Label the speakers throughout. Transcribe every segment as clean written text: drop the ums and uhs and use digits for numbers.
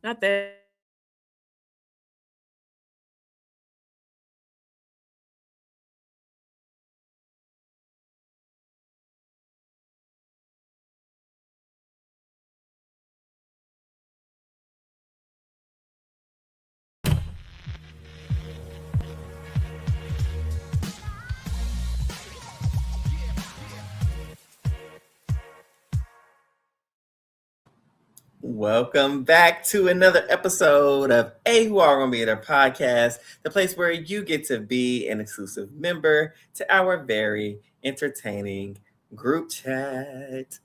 Speaker 1: Not that.
Speaker 2: Welcome back to another episode of AWAGBT podcast, the place where you get to be an exclusive member to our very entertaining group chat.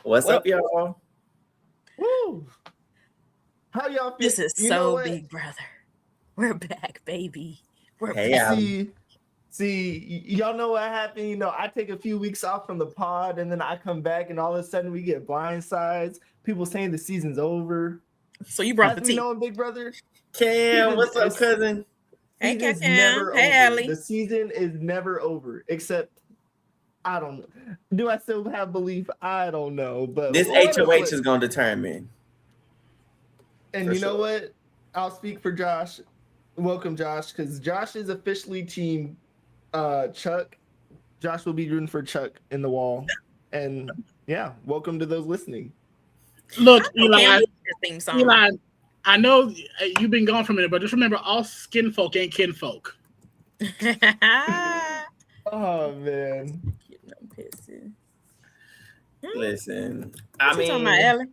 Speaker 2: What's up, y'all?
Speaker 3: Woo! How y'all feel?
Speaker 1: This is so Big Brother. We're back, baby. We're back.
Speaker 3: See, y'all know what happened? You know, I take a few weeks off from the pod and then I come back and all of a sudden we get blindsides. People saying the season's over.
Speaker 1: So you brought the tea.
Speaker 3: You know, Big Brother?
Speaker 2: Cam, what's up, cousin?
Speaker 1: Hey, Cam.
Speaker 3: Never
Speaker 1: hey,
Speaker 3: over.
Speaker 1: Allie.
Speaker 3: The season is never over, except I don't know. Do I still have belief? I don't know. But
Speaker 2: this HOH is going to determine.
Speaker 3: And you know what? I'll speak for Josh. Welcome, Josh, because Josh is officially team Chuck. Josh will be rooting for Chuck in the wall. And yeah, welcome to those listening.
Speaker 4: Look, Eli, I know you've been gone for a minute, but just remember, all skin folk ain't kinfolk.
Speaker 3: Oh, man.
Speaker 2: Listen,
Speaker 1: I mean... talking about, Ellie?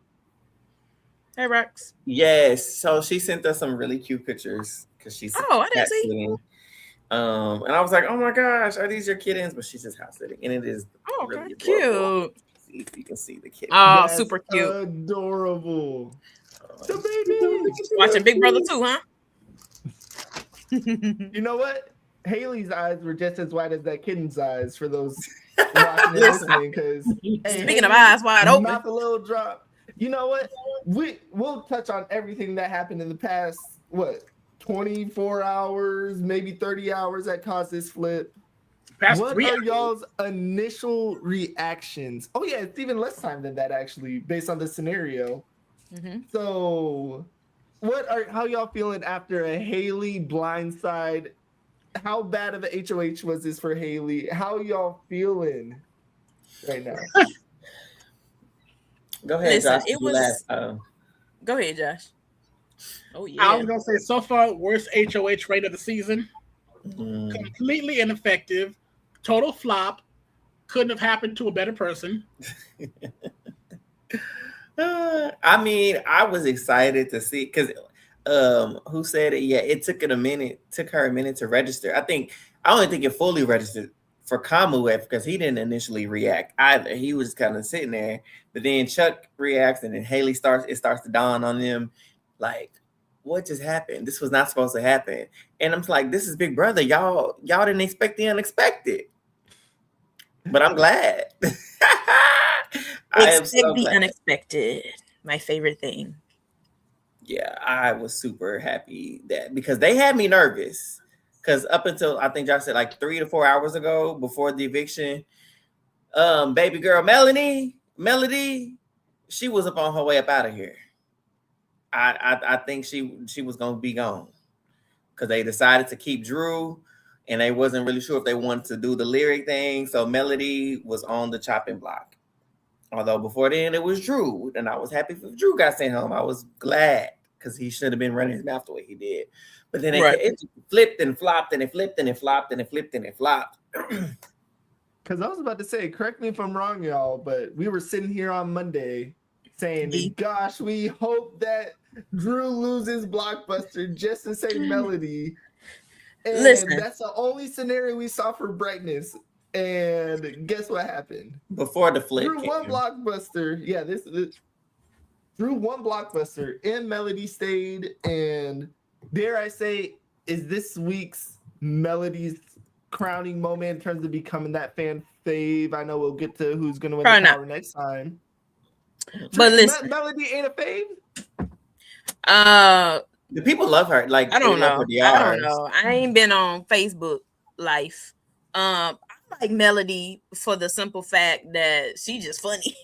Speaker 1: Hey, Rex.
Speaker 2: Yes, so she sent us some really cute pictures because she's
Speaker 1: I didn't see.
Speaker 2: And I was like, oh my gosh, are these your kittens? But she's just house sitting, and it is really adorable.
Speaker 1: Cute.
Speaker 2: See if you can see the kittens.
Speaker 1: Oh, that's super cute.
Speaker 3: Adorable. The baby.
Speaker 1: Watching Big Brother too, huh?
Speaker 3: You know what? Haley's eyes were just as wide as that kitten's eyes for those watching and listening. Because
Speaker 1: speaking of eyes wide open,
Speaker 3: not a little drop. You know what? We'll touch on everything that happened in the past. 24 hours, maybe 30 hours that caused this flip. What are y'all's initial reactions? Oh yeah, it's even less time than that actually, based on the scenario. Mm-hmm. So, how y'all feeling after a Haley blindside? How bad of a HOH was this for Haley? How y'all feeling right now?
Speaker 2: Go ahead, Josh.
Speaker 1: Go ahead, Josh. Oh yeah.
Speaker 4: I was gonna say so far worst HOH rate of the season. Completely ineffective. Total flop. Couldn't have happened to a better person.
Speaker 2: I mean, I was excited to see because who said it? Yeah, it took her a minute to register. I don't think it fully registered for Kamu because he didn't initially react either. He was kind of sitting there, but then Chuck reacts and then Haley starts to dawn on them like, what just happened? This was not supposed to happen. And I'm like, this is Big Brother. Y'all didn't expect the unexpected. But I'm glad.
Speaker 1: Expect the unexpected. My favorite thing.
Speaker 2: Yeah, I was super happy because they had me nervous. Because up until I think Josh said like 3 to 4 hours ago before the eviction, baby girl Melody, she was up on her way up out of here. I think she was gonna be gone because they decided to keep Drew, and they wasn't really sure if they wanted to do the lyric thing. So Melody was on the chopping block. Although before then it was Drew, and I was happy if Drew got sent home. I was glad because he should have been running his mouth the way he did. But then it flipped and flopped, and it flipped and it flopped, and it flipped and it flopped.
Speaker 3: Because I was about to say, correct me if I'm wrong, y'all, but we were sitting here on Monday saying, gosh, we hope that Drew loses Blockbuster just to say Melody. And that's the only scenario we saw for brightness. And guess what happened?
Speaker 2: Before the flip.
Speaker 3: Drew won Blockbuster. Yeah, Drew won Blockbuster and Melody stayed. And dare I say, is this week's Melody's crowning moment in terms of becoming that fan fave? I know we'll get to who's going to win the power next time.
Speaker 1: But listen,
Speaker 3: Melody ain't a fave.
Speaker 2: The people love her. Like
Speaker 1: I don't know. I ain't been on Facebook life. I like Melody for the simple fact that she just funny.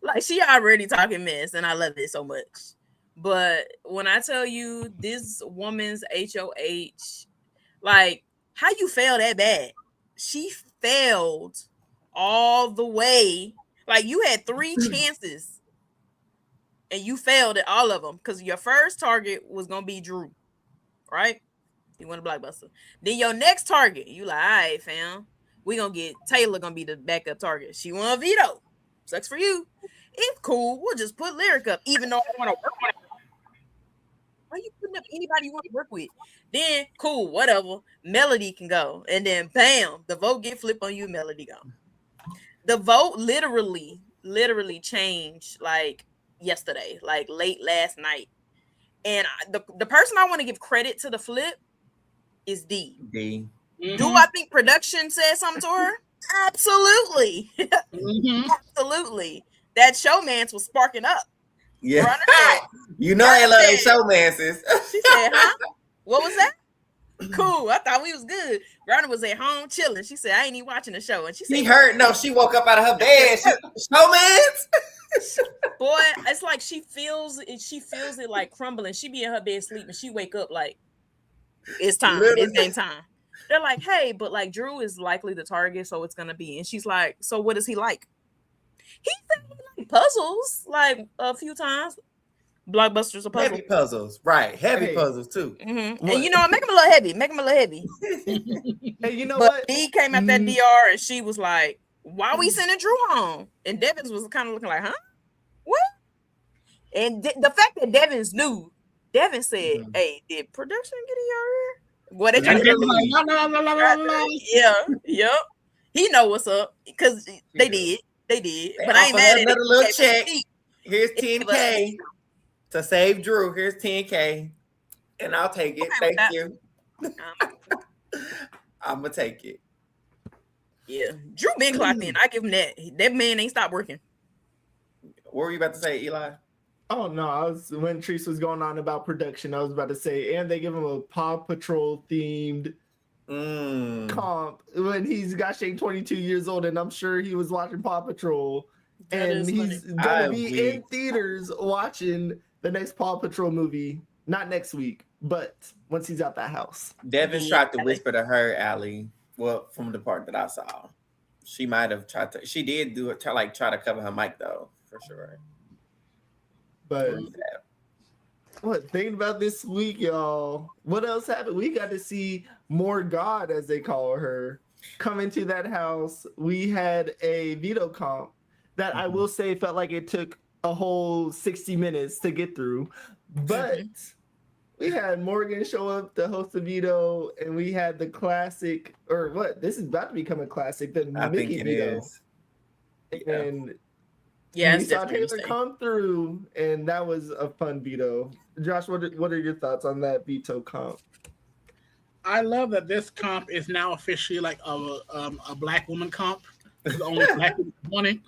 Speaker 1: Like she already talking mess, and I love it so much. But when I tell you this woman's HOH, like, how you fail that bad? She failed all the way. Like, you had 3 chances and you failed at all of them because your first target was gonna be Drew, right? You want a Blockbuster. Then your next target, you like, all right, fam, we gonna get Taylor gonna be the backup target. She want a veto. Sucks for you. It's cool. We'll just put Lyric up, even though I want to work on it. Why you putting up anybody you want to work with? Then cool, whatever. Melody can go, and then bam, the vote get flipped on you. Melody gone. The vote literally changed like yesterday, like late last night. And the person I want to give credit to the flip is D.
Speaker 2: Mm-hmm.
Speaker 1: Do I think production said something to her? Absolutely. Absolutely. That showmance was sparking up.
Speaker 2: Yeah. You know they love their showmances.
Speaker 1: She said, huh? What was that? Cool. I thought we was good. Grana was at home chilling. She said, I ain't even watching the show. And she said,
Speaker 2: she woke up out of her bed. Showmans.
Speaker 1: Boy, it's like she feels it like crumbling. She be in her bed sleeping. She wake up like, it's time. Literally. It's game time. They're like, hey, but like Drew is likely the target, so it's gonna be. And she's like, so what is he like? He said he like puzzles like a few times. Blockbuster's a puzzle.
Speaker 2: Heavy puzzles, right? Heavy puzzles too.
Speaker 1: Mm-hmm. And you know, make him a little heavy. Make him a little heavy.
Speaker 3: Hey, you know
Speaker 1: but
Speaker 3: what?
Speaker 1: D came at that DR and she was like, why we sending Drew home? And Devins was kind of looking like, huh? What? And the fact that Devins knew, Devin said, hey, did production get in your ear? What they trying to do? Yeah. He know what's up because they did. But I ain't mad at
Speaker 2: another little check. Here's 10K to save Drew. Here's 10K, and I'll take it. Thank you. I'm gonna take it.
Speaker 1: Yeah, Drew been clocked in. I give him that. That man ain't stopped working.
Speaker 2: What were you about to say, Eli?
Speaker 3: Oh no, when Treese was going on about production, I was about to say, and they give him a Paw Patrol themed comp when he's got Shane 22 years old, and I'm sure he was watching Paw Patrol, and he's gonna be in theaters watching the next Paw Patrol movie. Not next week, but once he's out that house.
Speaker 2: Devin tried to whisper to her, Allie. Well, from the part that I saw, she might have tried to. She did do it. Try to cover her mic though, for sure.
Speaker 3: But what thinking about this week, y'all? What else happened? We got to see more God, as they call her, come into that house. We had a veto comp that I will say felt like it took a whole 60 minutes to get through, but we had Morgan show up to host the veto, and we had the classic, or what? This is about to become a classic. The Mickey veto. Is. And
Speaker 1: yeah,
Speaker 3: we saw Taylor come through, and that was a fun veto. Josh, what are your thoughts on that veto comp?
Speaker 4: I love that this comp is now officially like a black woman comp. The only black woman won it.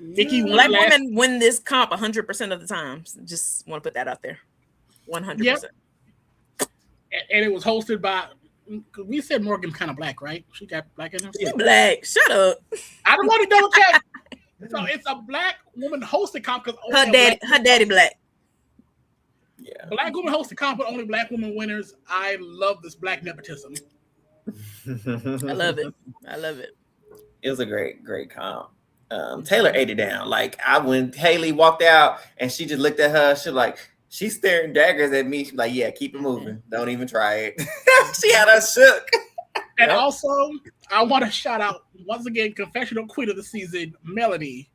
Speaker 1: Black women win this comp 100% of the time. Just want to put that out there. 100%.
Speaker 4: Yep. And it was hosted by. We said Morgan kind of black, right? She got black in her.
Speaker 1: She's black. Shut up.
Speaker 4: I don't want to double check. So it's a black woman hosted comp because
Speaker 1: her daddy black.
Speaker 2: Yeah.
Speaker 4: Black woman hosted comp with only black women winners. I love this black nepotism.
Speaker 1: I love it.
Speaker 2: It was a great comp. Taylor ate it down. Like when Haley walked out and she just looked at her, she was like, she's staring daggers at me. She's like, yeah, keep it moving. Don't even try it. She had us shook.
Speaker 4: And also, I want to shout out once again, confessional queen of the season, Melody.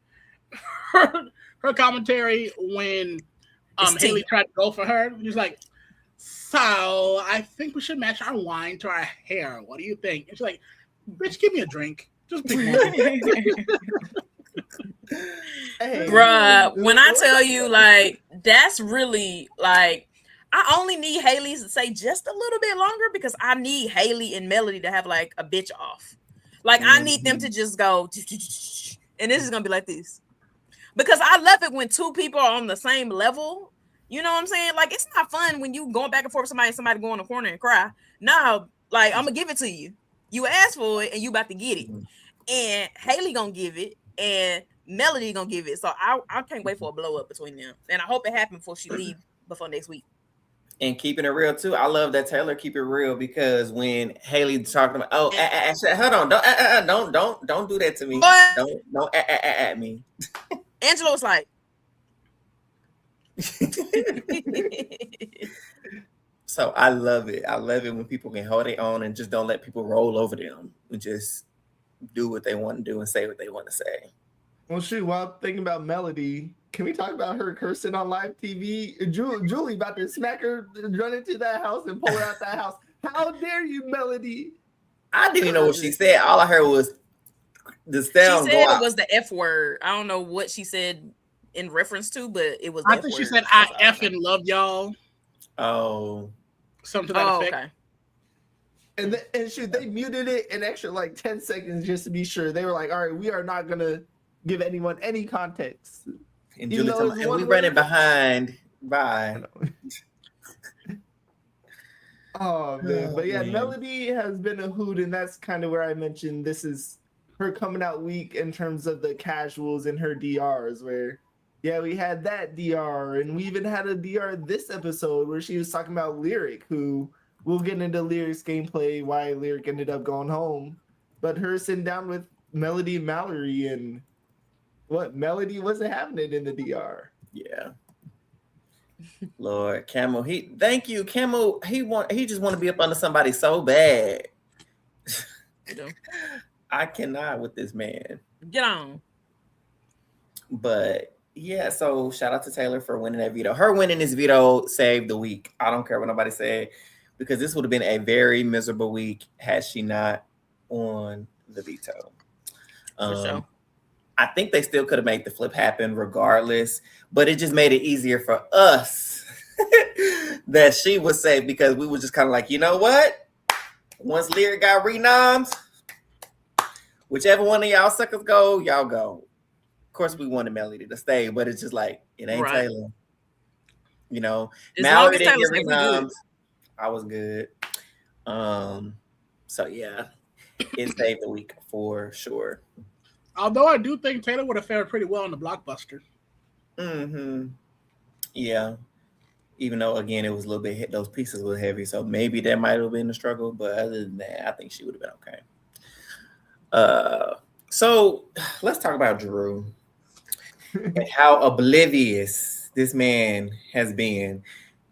Speaker 4: Her commentary when Haley tried to go for her, she's like, so I think we should match our wine to our hair. What do you think? And she's like, bitch, give me a drink. Just pick one.
Speaker 3: Hey,
Speaker 1: bruh, when I tell you, like, that's really like, I only need Haley to say just a little bit longer because I need Haley and Melody to have like a bitch off. Like, I need them to just go, and this is gonna be like this. Because I love it when two people are on the same level. You know what I'm saying? Like, it's not fun when you going back and forth with somebody go in the corner and cry. No, like, I'm gonna give it to you. You asked for it and you about to get it. And Haley gonna give it. And Melody gonna give it. So I can't wait for a blow up between them, and I hope it happens before she leave before next week.
Speaker 2: And keeping it real too. I love that Taylor keep it real, because when Haley talking about, hold on, don't do that to me.
Speaker 1: What?
Speaker 2: Don't at me.
Speaker 1: Angela was like,
Speaker 2: so I love it. I love it when people can hold their own and just don't let people roll over them. And just do what they want to do and say what they want to say.
Speaker 3: Well, shoot, while thinking about Melody, can we talk about her cursing on live TV? Julie about to smack her, run into that house and pull her out that house. How dare you, Melody?
Speaker 2: I didn't even know what she said. All I heard was the sound.
Speaker 1: She said it was the F word. I don't know what she said in reference to, but it was the
Speaker 4: I
Speaker 1: F
Speaker 4: think
Speaker 1: word.
Speaker 4: she said, I effing love y'all.
Speaker 2: Oh.
Speaker 4: Something to that effect.
Speaker 1: Okay.
Speaker 3: And shoot, they muted it an extra like 10 seconds just to be sure. They were like, all right, we are not going to give anyone any context.
Speaker 2: And Julie and we running behind. Bye.
Speaker 3: Oh, man. But yeah,
Speaker 2: man.
Speaker 3: Melody has been a hoot, and that's kind of where I mentioned this is her coming out week in terms of the casuals and her DRs, where, yeah, we had that DR, and we even had a DR this episode where she was talking about Lyric, who we'll get into Lyric's gameplay, why Lyric ended up going home. But her sitting down with Melody and Mallory, and what Melody wasn't having it in the DR.
Speaker 2: Yeah. Lord, Camel, thank you, Camel. He just want to be up under somebody so bad. I cannot with this man.
Speaker 1: Get on.
Speaker 2: But yeah, so shout out to Taylor for winning that veto. Her winning this veto saved the week. I don't care what nobody said, because this would have been a very miserable week had she not won the veto.
Speaker 1: For sure.
Speaker 2: I think they still could have made the flip happen regardless, but it just made it easier for us that she was safe, because we were just kind of like, you know what? Once Lyric got renommed, whichever one of y'all suckers go, y'all go. Of course, we wanted Melody to stay, but it's just like, it ain't right. Taylor. You know,
Speaker 1: as
Speaker 2: Mallory didn't get renommed. I was good. So yeah, it saved the week for sure.
Speaker 4: Although I do think Taylor would have fared pretty well in the Blockbuster.
Speaker 2: Mm-hmm. Yeah. Even though, again, it was a little bit, those pieces were heavy, so maybe that might have been a struggle, but other than that, I think she would have been okay. So let's talk about Drew and how oblivious this man has been.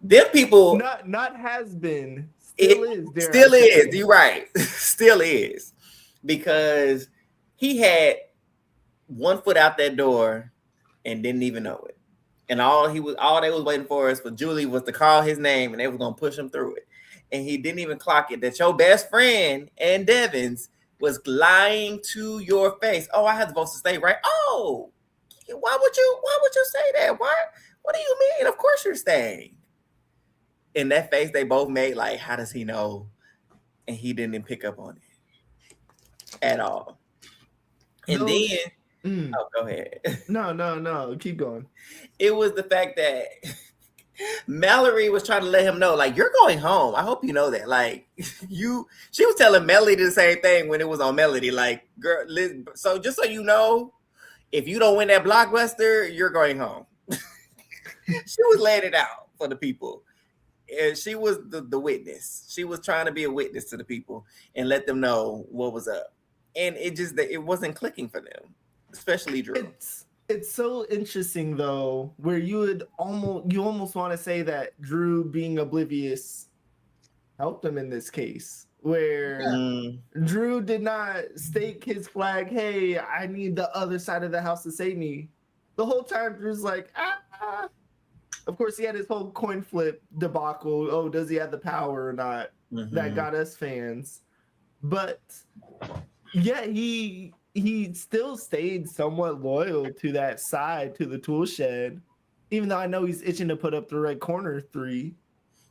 Speaker 2: Them people...
Speaker 3: Not has been.
Speaker 2: Still is. You're right. Still is. Because he had one foot out that door and didn't even know it. And all they was waiting for is for Julie was to call his name, and they was gonna push him through it. And he didn't even clock it that your best friend and Devins was lying to your face. Oh, I had the votes to stay, right? Oh, why would you say that? Why? What do you mean? Of course you're staying. In that face they both made, like, how does he know? And he didn't pick up on it at all. And then, go ahead.
Speaker 3: No, keep going.
Speaker 2: It was the fact that Mallory was trying to let him know, like, you're going home. I hope you know that. Like, she was telling Melody the same thing when it was on Melody. Like, girl, so just so you know, if you don't win that Blockbuster, you're going home. She was laying it out for the people. And she was the witness. She was trying to be a witness to the people and let them know what was up. And it wasn't clicking for them, especially Drew.
Speaker 3: It's so interesting though, where you almost want to say that Drew being oblivious helped him in this case, where Drew did not stake his flag. Hey, I need the other side of the house to save me. The whole time Drew's like, ah. Of course, he had his whole coin flip debacle. Oh, does he have the power or not? Mm-hmm. That got us fans. But yeah, he still stayed somewhat loyal to that side, to the tool shed, even though I know he's itching to put up the red corner 3.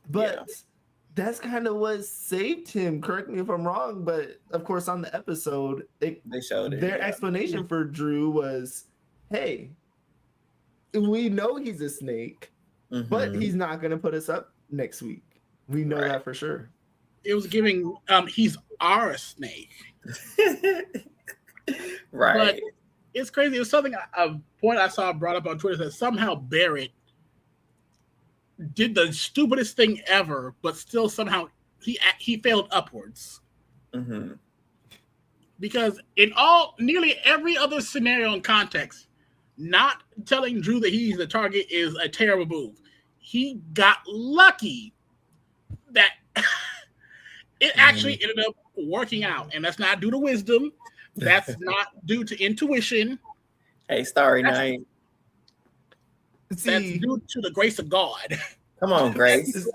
Speaker 3: But that's kind of what saved him. Correct me if I'm wrong, but of course on the episode, they showed it. Their explanation for Drew was, hey, we know he's a snake. Mm-hmm. But he's not going to put us up next week. We know that for sure.
Speaker 4: It was giving, he's our snake.
Speaker 2: Right.
Speaker 4: It's crazy. It was something a point I saw brought up on Twitter that somehow Barrett did the stupidest thing ever, but still somehow he failed upwards.
Speaker 2: Mm-hmm.
Speaker 4: Because in nearly every other scenario and context, not telling Drew that he's the target is a terrible move. He got lucky that it actually ended up working out, and that's not due to wisdom. That's not due to intuition.
Speaker 2: Hey, Starry Night.
Speaker 4: That's due to the grace of God.
Speaker 2: Come on, Grace.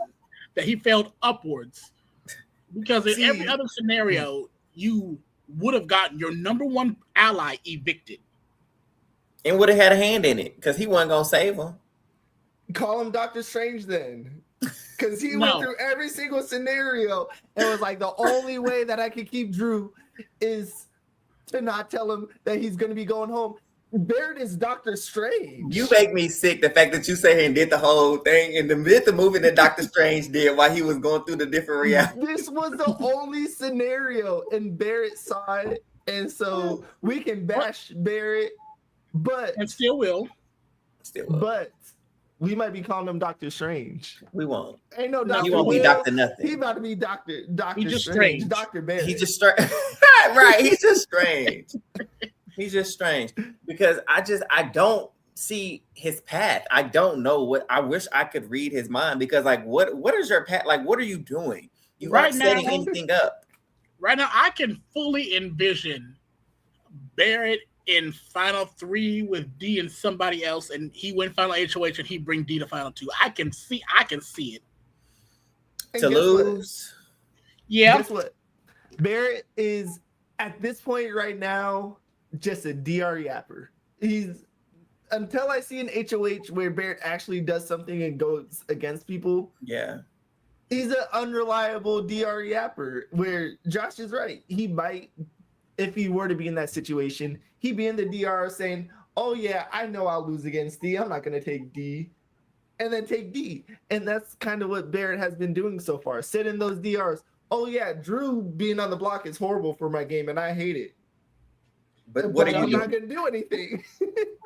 Speaker 4: That he failed upwards. Because in every other scenario, you would have gotten your number one ally evicted.
Speaker 2: And would have had a hand in it, because he wasn't going to save him.
Speaker 3: Call him Doctor Strange then. Because he went through every single scenario and was like, the only way that I can keep Drew is to not tell him that he's going to be going home. Barrett is Doctor Strange.
Speaker 2: You make me sick, the fact that you say he did the whole thing and the movie that Doctor Strange did while he was going through the different realities.
Speaker 3: This was the only scenario, and Barrett saw it, and so we can bash Barrett,
Speaker 4: and still will.
Speaker 3: But we might be calling him Doctor Strange.
Speaker 2: We won't.
Speaker 3: Ain't no Doctor.
Speaker 2: He won't be Doctor Nothing.
Speaker 3: He about to be Doctor
Speaker 4: Strange.
Speaker 3: Doctor Barrett.
Speaker 2: He's just strange. Right. He's just strange. He's just strange because I don't see his path. I don't know what. I wish I could read his mind because like what is your path? Like what are you doing? You aren't setting anything up.
Speaker 4: Right now, I can fully envision Barrett in Final 3 with D and somebody else, and he win Final HOH and he bring D to Final 2. I can see it.
Speaker 3: And
Speaker 2: to lose.
Speaker 4: Yeah.
Speaker 3: Guess what? Barrett is at this point right now just a DR yapper. He's until I see an HOH where Barrett actually does something and goes against people.
Speaker 2: Yeah.
Speaker 3: He's an unreliable DR yapper where Josh is right. He might, if he were to be in that situation, he'd be in the DR saying, oh yeah, I know I'll lose against D. I'm not going to take D. And then take D. And that's kind of what Barrett has been doing so far. Sit in those DRs. Oh yeah, Drew being on the block is horrible for my game and I hate it.
Speaker 2: But what are you
Speaker 3: I'm
Speaker 2: doing?
Speaker 3: not going to do anything.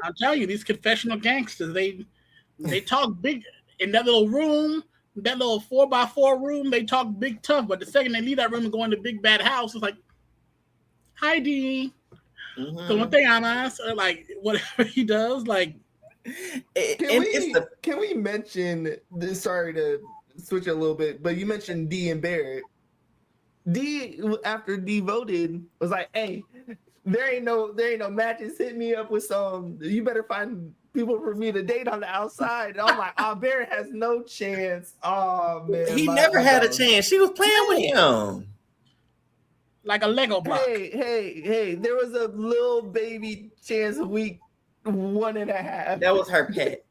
Speaker 4: I'll tell you, these confessional gangsters, they talk big in that little room. That little 4x4 room, they talk big tough, but the second they leave that room and go into big bad house, it's like, hi D. So one thing I'm asked, or like whatever he does, like
Speaker 3: Can we mention this? Sorry to switch a little bit, but you mentioned D and Barrett. D after D voted was like, hey, there ain't no matches. Hit me up with some. You better find people for me to date on the outside. And I'm like, oh, Barrett has no chance. Oh man,
Speaker 2: he never had a chance. She was playing with him
Speaker 4: like a Lego block.
Speaker 3: Hey, there was a little baby chance week 1.5.
Speaker 2: That was her pet.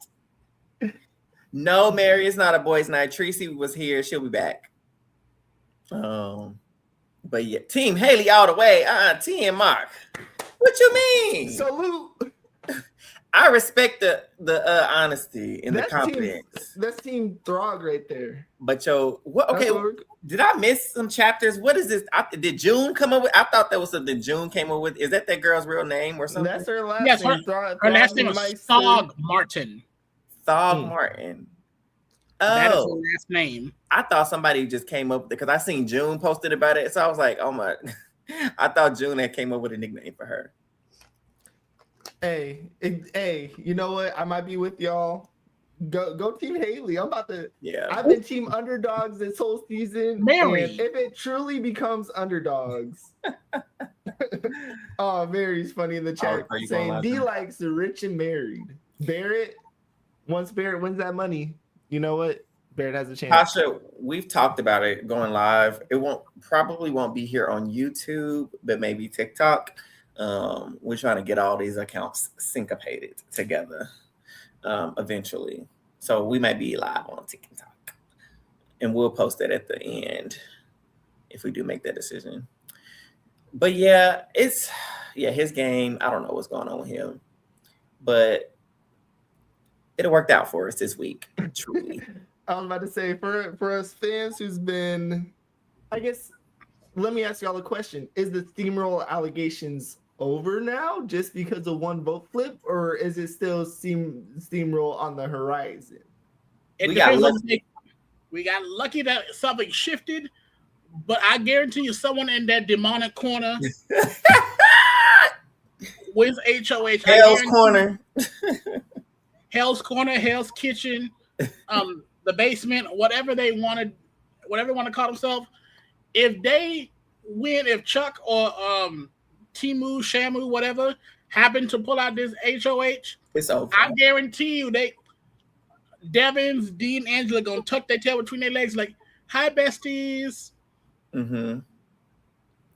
Speaker 2: No, Mary, it's not a boys' night. Tracy was here. She'll be back. But yeah, Team Haley all the way. Team Mark. What you mean?
Speaker 3: Salute.
Speaker 2: I respect the honesty and the confidence.
Speaker 3: That's Team Throg right there.
Speaker 2: But what? Okay, did I miss some chapters? What is this? Did June come up with? I thought that was something June came up with. Is that girl's real name or something?
Speaker 3: That's her last name.
Speaker 4: Her last name is Thog Martin.
Speaker 2: Thog Martin.
Speaker 4: That is her last name.
Speaker 2: I thought somebody just came up with it because I seen June posted about it. So I was like, oh my. I thought June had came up with a nickname for her.
Speaker 3: Hey, you know what? I might be with y'all. Go Team Haley. I'm about to.
Speaker 2: Yeah.
Speaker 3: I've been Team Underdogs this whole season.
Speaker 4: Mary.
Speaker 3: And if it truly becomes Underdogs. Oh, Mary's funny in the chat saying D likes the rich and married. Barrett, once Barrett wins that money, you know what? Barrett has a chance.
Speaker 2: Tasha, we've talked about it going live. It probably won't be here on YouTube, but maybe TikTok. We're trying to get all these accounts syncopated together eventually. So we might be live on TikTok. And we'll post it at the end if we do make that decision. But yeah, his game. I don't know what's going on with him. But it worked out for us this week, truly.
Speaker 3: I was about to say, for us fans who's been, I guess, let me ask y'all a question. Is the steamroll allegations over now just because of one vote flip, or is it still steamroll on the horizon?
Speaker 4: It depends on we got lucky that something shifted, but I guarantee you someone in that demonic corner wins HOH.
Speaker 2: Hell's Corner.
Speaker 4: Hell's Corner, Hell's Kitchen, the basement, whatever they want to call themselves. If they win, if Chuck or Timu, Shamu, whatever, happen to pull out this HOH,
Speaker 2: it's over.
Speaker 4: I guarantee you Devins, Dean, Angela gonna tuck their tail between their legs like, hi, besties.
Speaker 2: Mm-hmm.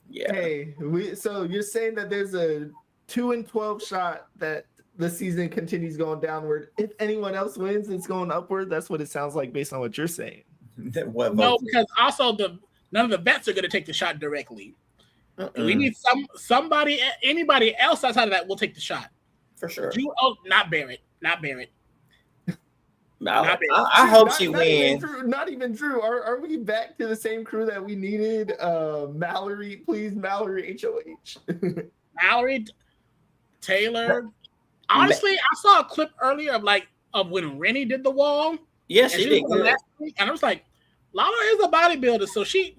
Speaker 2: Yeah.
Speaker 3: Hey, so you're saying that there's a 2-12 shot that the season continues going downward. If anyone else wins, it's going upward. That's what it sounds like based on what you're saying.
Speaker 4: No, because also none of the vets are gonna take the shot directly. We need anybody else outside of that will take the shot.
Speaker 2: For sure.
Speaker 4: Not Barrett.
Speaker 2: I hope she wins.
Speaker 3: Not even Drew. Are we back to the same crew that we needed? Mallory, please, Mallory, HOH.
Speaker 4: Mallory, Taylor. Honestly, I saw a clip earlier of when Rennie did the wall.
Speaker 2: Yeah, she did good.
Speaker 4: Last week, and I was like, Lala is a bodybuilder, so she.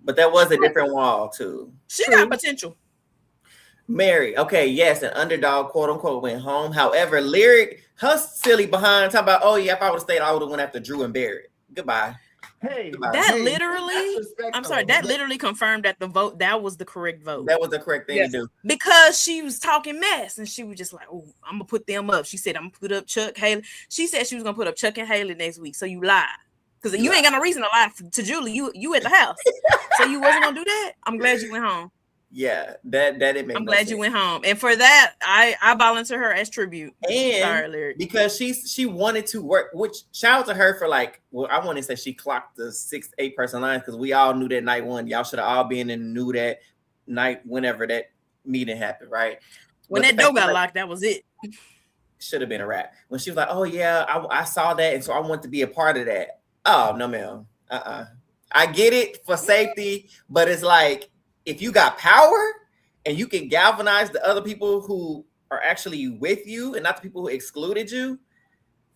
Speaker 2: But that was a different wall too.
Speaker 1: She got potential.
Speaker 2: Mary, okay, yes, an underdog, quote unquote, went home. However, Lyric, her silly behind, talking about, oh yeah, if I would have stayed, I would have went after Drew and Barrett. Goodbye.
Speaker 3: Hey,
Speaker 1: that literally confirmed that the vote, that was the correct vote.
Speaker 2: That was the correct thing to do.
Speaker 1: Because she was talking mess and she was just like, oh, I'm gonna put them up. She said, I'm gonna put up Chuck, Haley. She said she was gonna put up Chuck and Haley next week. So you lied. Because you ain't got no reason to lie to Julie. You at the house. So you wasn't gonna do that. I'm glad you went home.
Speaker 2: Yeah, that it made.
Speaker 1: I'm glad you went home, and for that, I volunteer her as tribute.
Speaker 2: And
Speaker 1: sorry, Lyric,
Speaker 2: because she wanted to work. Which shout out to her for I want to say she clocked the 6-8 person line because we all knew that night one. Y'all should have all been and knew that night whenever that meeting happened, right?
Speaker 1: When that door got locked, that was it.
Speaker 2: Should have been a wrap. When she was like, "Oh yeah, I saw that, and so I want to be a part of that." Oh no, ma'am. I get it for safety, but it's like, if you got power and you can galvanize the other people who are actually with you and not the people who excluded you,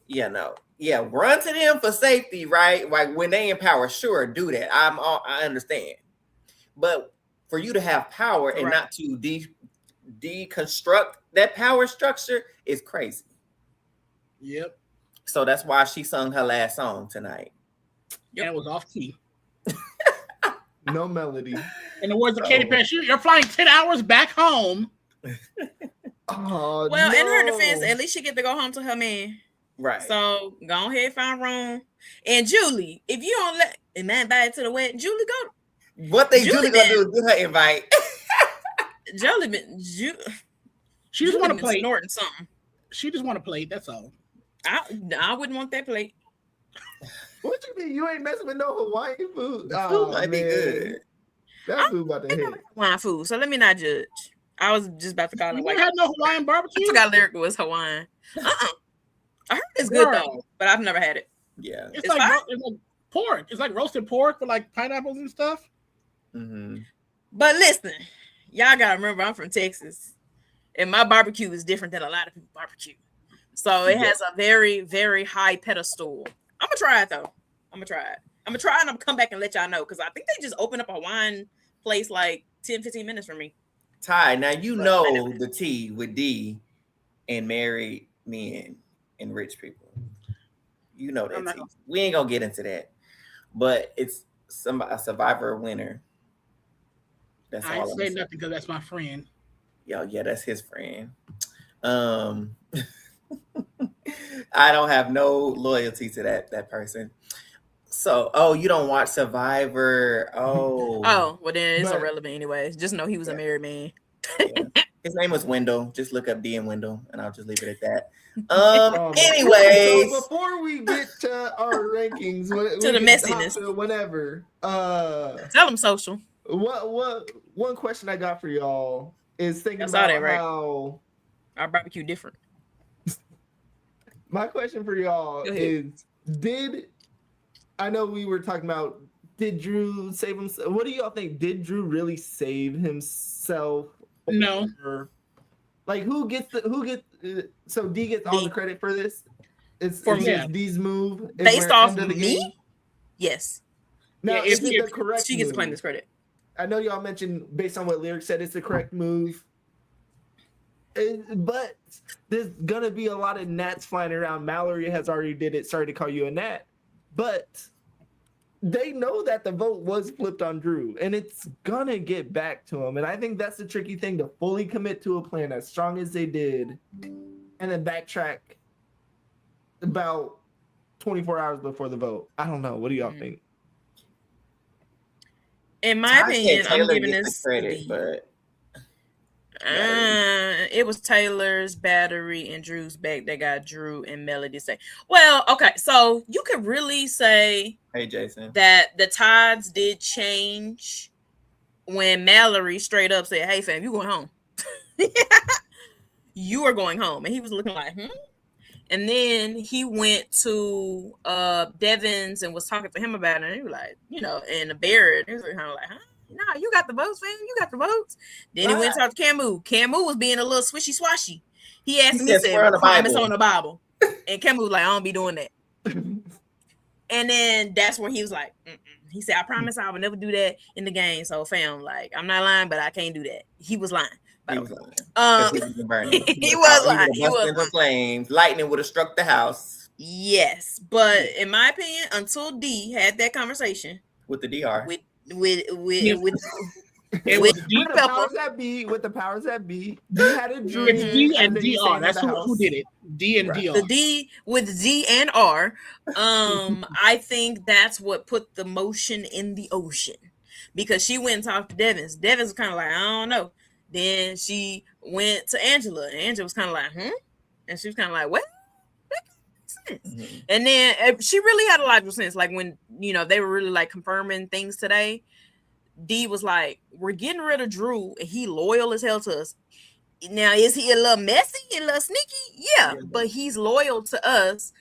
Speaker 2: run to them for safety, right? Like when they in power, sure, do that. I understand, but for you to have power and not to deconstruct that power structure is crazy.
Speaker 4: Yep.
Speaker 2: So that's why she sung her last song tonight.
Speaker 4: And it was off key.
Speaker 3: No melody.
Speaker 4: In the words of Katy Perry, you're flying 10 hours back home.
Speaker 3: Oh,
Speaker 1: well, in her defense, at least she get to go home to her man.
Speaker 2: Right.
Speaker 1: So go ahead, find room. And Julie, if you don't let a man buy it to the wedding, Julie go.
Speaker 2: What Julie gonna do is give her invite.
Speaker 1: She just want to play snorting something.
Speaker 4: She just want to play. That's all.
Speaker 1: I wouldn't want that plate.
Speaker 3: What you mean? You ain't messing with no Hawaiian food?
Speaker 2: Food might be good.
Speaker 3: That food about to hit.
Speaker 1: Hawaiian food, so let me not judge. I was just about to call it.
Speaker 4: You had no Hawaiian barbecue?
Speaker 1: I forgot Lyric was Hawaiian. I heard it's good though, but I've never had it.
Speaker 2: Yeah,
Speaker 4: it's like pork. It's like roasted pork with like pineapples and stuff.
Speaker 2: Mm-hmm.
Speaker 1: But listen, y'all gotta remember I'm from Texas, and my barbecue is different than a lot of people's barbecue. So it has a very, very high pedestal. I'm gonna try it though. I'm gonna try it and I'm gonna come back and let y'all know because I think they just opened up a wine place like 10-15 minutes from me.
Speaker 2: Ty, now you know the tea with D and married men and rich people. You know that tea. We ain't gonna get into that, but it's a survivor winner. That's
Speaker 4: I
Speaker 2: all
Speaker 4: ain't say nothing because that's my friend.
Speaker 2: Yeah, that's his friend. I don't have no loyalty to that person. So, you don't watch Survivor? Oh,
Speaker 1: well then it's irrelevant anyways. Just know he was a married man.
Speaker 2: His name was Wendell. Just look up D and Wendell, and I'll just leave it at that. Anyways,
Speaker 3: so before we get to our rankings,
Speaker 1: to the messiness,
Speaker 3: whatever.
Speaker 1: Tell them social.
Speaker 3: What one question I got for y'all is thinking about how
Speaker 1: our barbecue different.
Speaker 3: My question for y'all is: I know we were talking about, did Drew save himself? What do y'all think? Did Drew really save himself
Speaker 4: No.
Speaker 3: Like who gets so D gets all the credit for this? It's just D's move
Speaker 1: based off of me. Game? Yes.
Speaker 3: Now is it the correct?
Speaker 1: She gets to claim this credit.
Speaker 3: I know y'all mentioned based on what Lyric said, it's the correct move. But there's gonna be a lot of gnats flying around. Mallory has already did it. Sorry to call you a gnat, but they know that the vote was flipped on Drew, and it's gonna get back to him. And I think that's the tricky thing, to fully commit to a plan as strong as they did, and then backtrack about 24 hours before the vote. I don't know. What do y'all think?
Speaker 1: In my opinion, I'm giving this
Speaker 2: credit, but
Speaker 1: it was Taylor's battery and Drew's back that got Drew and Melody say. Well, okay, so you could really say,
Speaker 2: hey Jason,
Speaker 1: that the tides did change when Mallory straight up said, "Hey fam, you going home? You are going home," and he was looking like, And then he went to Devins and was talking to him about it, and he was like, and Barrett, he was kind of like, "Nah, you got the votes, fam. You got the votes." Then he went to talk to Camu. Camu was being a little swishy swashy. He asked me, said, "Promise on the Bible," and Camu was like, "I don't be doing that." And then that's where he was like, he said, "I promise I will never do that in the game." So fam, like, I'm not lying, but I can't do that. He was lying.
Speaker 2: He was lying.
Speaker 1: He was lying.
Speaker 2: He was lying. Flames. Lightning would have struck the house.
Speaker 1: Yes, but in my opinion, until D had that conversation
Speaker 2: with the DR,
Speaker 1: with
Speaker 3: the powers that be, D had a dream.
Speaker 4: It's D and DR. That's who did it. D and DR.
Speaker 1: The D with D and R. I think that's what put the motion in the ocean, because she went and talked to Devins. Devins was kind of like, "I don't know." Then she went to Angela, and Angela was kind of like, and she was kind of like, "What?" And then she really had a logical sense. Like when they were really like confirming things today, D was like, "We're getting rid of Drew, and he loyal as hell to us. Now, is he a little messy, a little sneaky? Yeah, but he's loyal to us."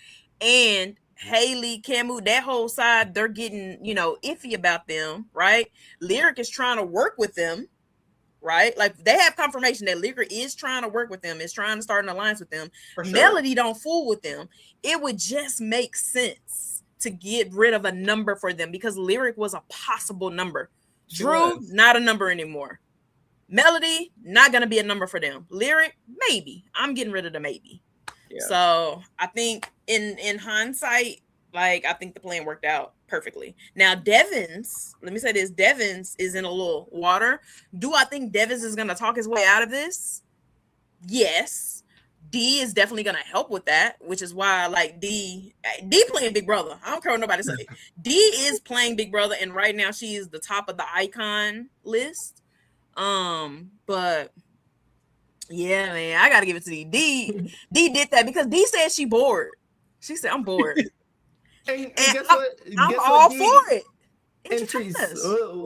Speaker 1: And Haley, Camu, that whole side, they're getting iffy about them, right? Lyric is trying to work with them. Right, like they have confirmation that Lyric is trying to work with them, is trying to start an alliance with them. Sure. Melody don't fool with them. It would just make sense to get rid of a number for them, because Lyric was a possible number. Drew, not a number anymore. Melody, not gonna be a number for them. Lyric, maybe. I'm getting rid of the maybe. Yeah. So I think in hindsight, like, I think the plan worked out perfectly. Now, Devins, let me say this, Devins is in a little water. Do I think Devins is going to talk his way out of this? Yes. D is definitely going to help with that, which is why I like D playing Big Brother. I don't care what nobody say. D is playing Big Brother, and right now she is the top of the icon list. But yeah, man, I got to give it to D. D did that because D said she bored. She said, "I'm bored." And guess what? I'm all for it.
Speaker 3: And Trees,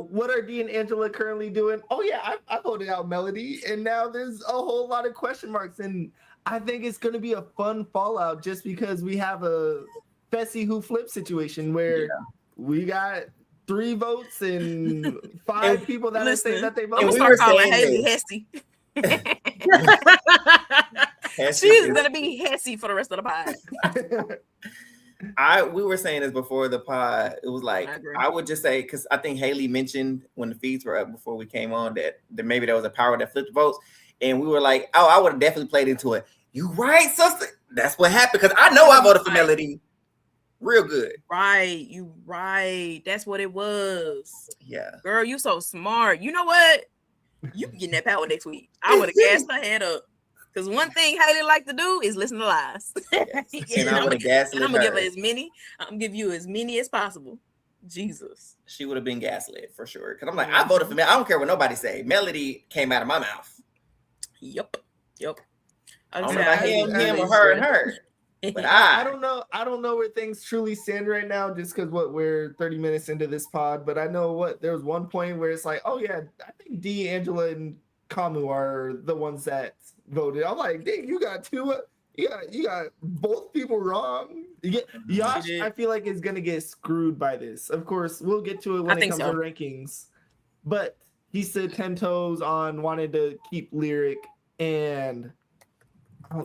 Speaker 3: what are D and Angela currently doing? Oh yeah, I voted out Melody, and now there's a whole lot of question marks, and I think it's going to be a fun fallout, just because we have a Fessy who flip situation where we got 3 votes and 5 people that are saying that they voted.
Speaker 1: I'm gonna start calling Haley Hessy. She's gonna be Hessy for the rest of the pod.
Speaker 2: We were saying this before the pod. It was like, I would just say, because I think Haley mentioned when the feeds were up before we came on that maybe there was a power that flipped votes, and we were like, "Oh, I would have definitely played into it." You right, sister? That's what happened, because I know I voted for Melody real good.
Speaker 1: Right, you right. That's what it was.
Speaker 2: Yeah,
Speaker 1: girl, you so smart. You know what? You can get that power next week. I would have gassed her head up. Because one thing Haley like to do is listen to lies.
Speaker 2: And I'm gonna
Speaker 1: give her as many. I'm gonna give you as many as possible. Jesus.
Speaker 2: She would have been gaslit for sure. Because I'm like, I voted for Melody. I don't care what nobody say. Melody came out of my mouth.
Speaker 1: Yep.
Speaker 2: I don't know about him or her and her. But I
Speaker 3: don't know where things truly stand right now, just because we're 30 minutes into this pod. But I know there was one point where it's like, oh yeah, I think D, Angela, and Camu are the ones that voted. I'm like, dang, you got 2. You got both people wrong. Yash, I feel like is gonna get screwed by this. Of course, we'll get to it when it comes to rankings. But he stood 10 toes on wanting to keep Lyric, and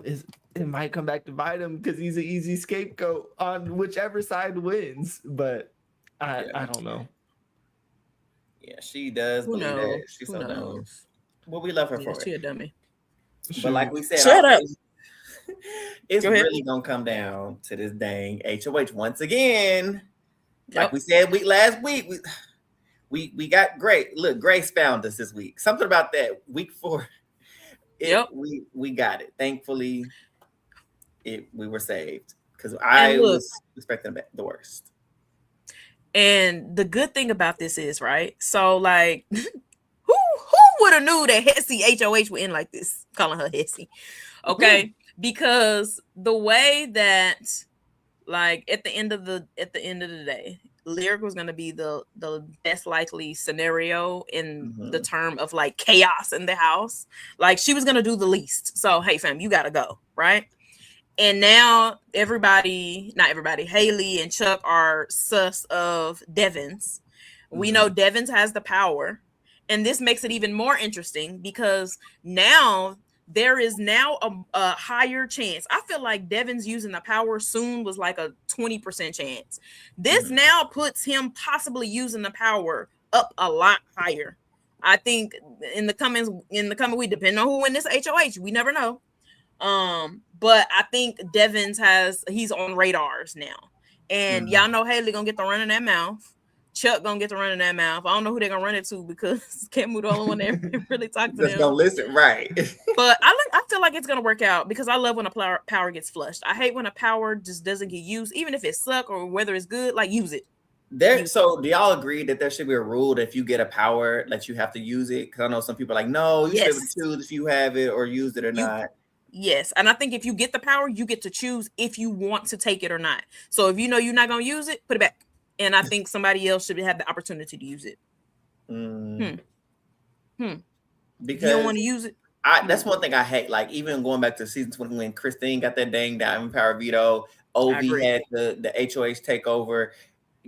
Speaker 3: it might come back to bite him because he's an easy scapegoat on whichever side wins. But I don't know.
Speaker 2: Yeah, she does
Speaker 1: Who
Speaker 2: believe
Speaker 1: knows?
Speaker 2: that. She's
Speaker 1: Who
Speaker 2: so dumb.
Speaker 1: knows?
Speaker 2: Well, we love her
Speaker 1: Yeah,
Speaker 2: for
Speaker 1: she
Speaker 2: it.
Speaker 1: a dummy.
Speaker 2: But like we said,
Speaker 1: Shut up.
Speaker 2: It's
Speaker 1: Go ahead.
Speaker 2: really gonna come down to this dang HOH once again.
Speaker 1: Yep.
Speaker 2: Like we said last week, we got great. Look, Grace found us this week. Something about that week 4. We got it. Thankfully, we were saved because I was expecting the worst.
Speaker 1: And the good thing about this is, right? So, like, who would have knew that Hesse HOH would end like this? Calling her Hesse, okay? Because the way that, like, at the end of the day, Lyric was gonna be the best likely scenario in the term of like chaos in the house. Like, she was gonna do the least. So, hey, fam, you gotta go, right? And now not everybody, Haley and Chuck are sus of Devins. We know Devins has the power. And this makes it even more interesting because now there is now a higher chance. I feel like Devins using the power soon was like a 20% chance. This now puts him possibly using the power up a lot higher. I think in the coming week, depending on who win this HOH, we never know. But I think Devins he's on radars now. And y'all know Haley gonna get the run in that mouth. Chuck gonna get the run in that mouth. I don't know who they're gonna run it to because Camu the only one that really talked to them.
Speaker 2: Just don't listen, right?
Speaker 1: But I feel like it's gonna work out because I love when a power gets flushed. I hate when a power just doesn't get used, even if it sucks or whether it's good. Like, use it.
Speaker 2: So do y'all agree that there should be a rule that if you get a power that you have to use it? Because I know some people are like, no, you should be able to choose if you have it or use it or not.
Speaker 1: Yes, and I think if you get the power, you get to choose if you want to take it or not. So if you know you're not gonna use it, put it back. And I think somebody else should have the opportunity to use it.
Speaker 2: Because
Speaker 1: you don't want to use it.
Speaker 2: That's one thing I hate. Like, even going back to season 20 when Christine got that dang diamond power veto, Ovi had the HOH takeover,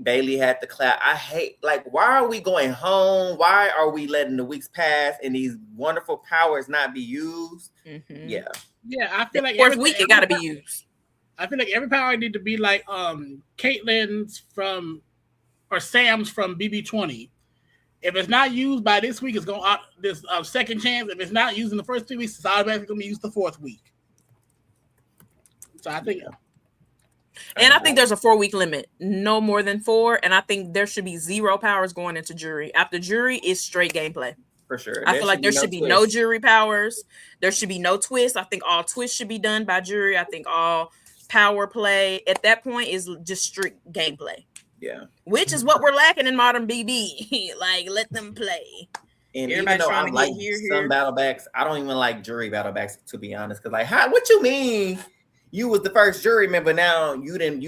Speaker 2: Bailey had the clap. I hate, like, why are we going home? Why are we letting the weeks pass and these wonderful powers not be used?
Speaker 4: Yeah, I feel like
Speaker 1: every week it got to be used.
Speaker 4: I feel like every power need to be like Caitlyn's or Sam's from BB20. If it's not used by this week, it's going out this second chance. If it's not used in the first 2 weeks, it's automatically going to be used the 4th week. So I think.
Speaker 1: And I think there's a 4-week limit, no more than 4. And I think there should be 0 powers going into jury. After jury is straight gameplay.
Speaker 2: For sure.
Speaker 1: I feel like there should be no jury powers. There should be no twists. I think all twists should be done by jury. I think all power play at that point is just strict gameplay.
Speaker 2: Yeah.
Speaker 1: Which is what we're lacking in modern BB. Like, let them play.
Speaker 2: And even though I like some battle backs, I don't even like jury battle backs, to be honest. Because, like, what you mean? You was the first jury member. Now you didn't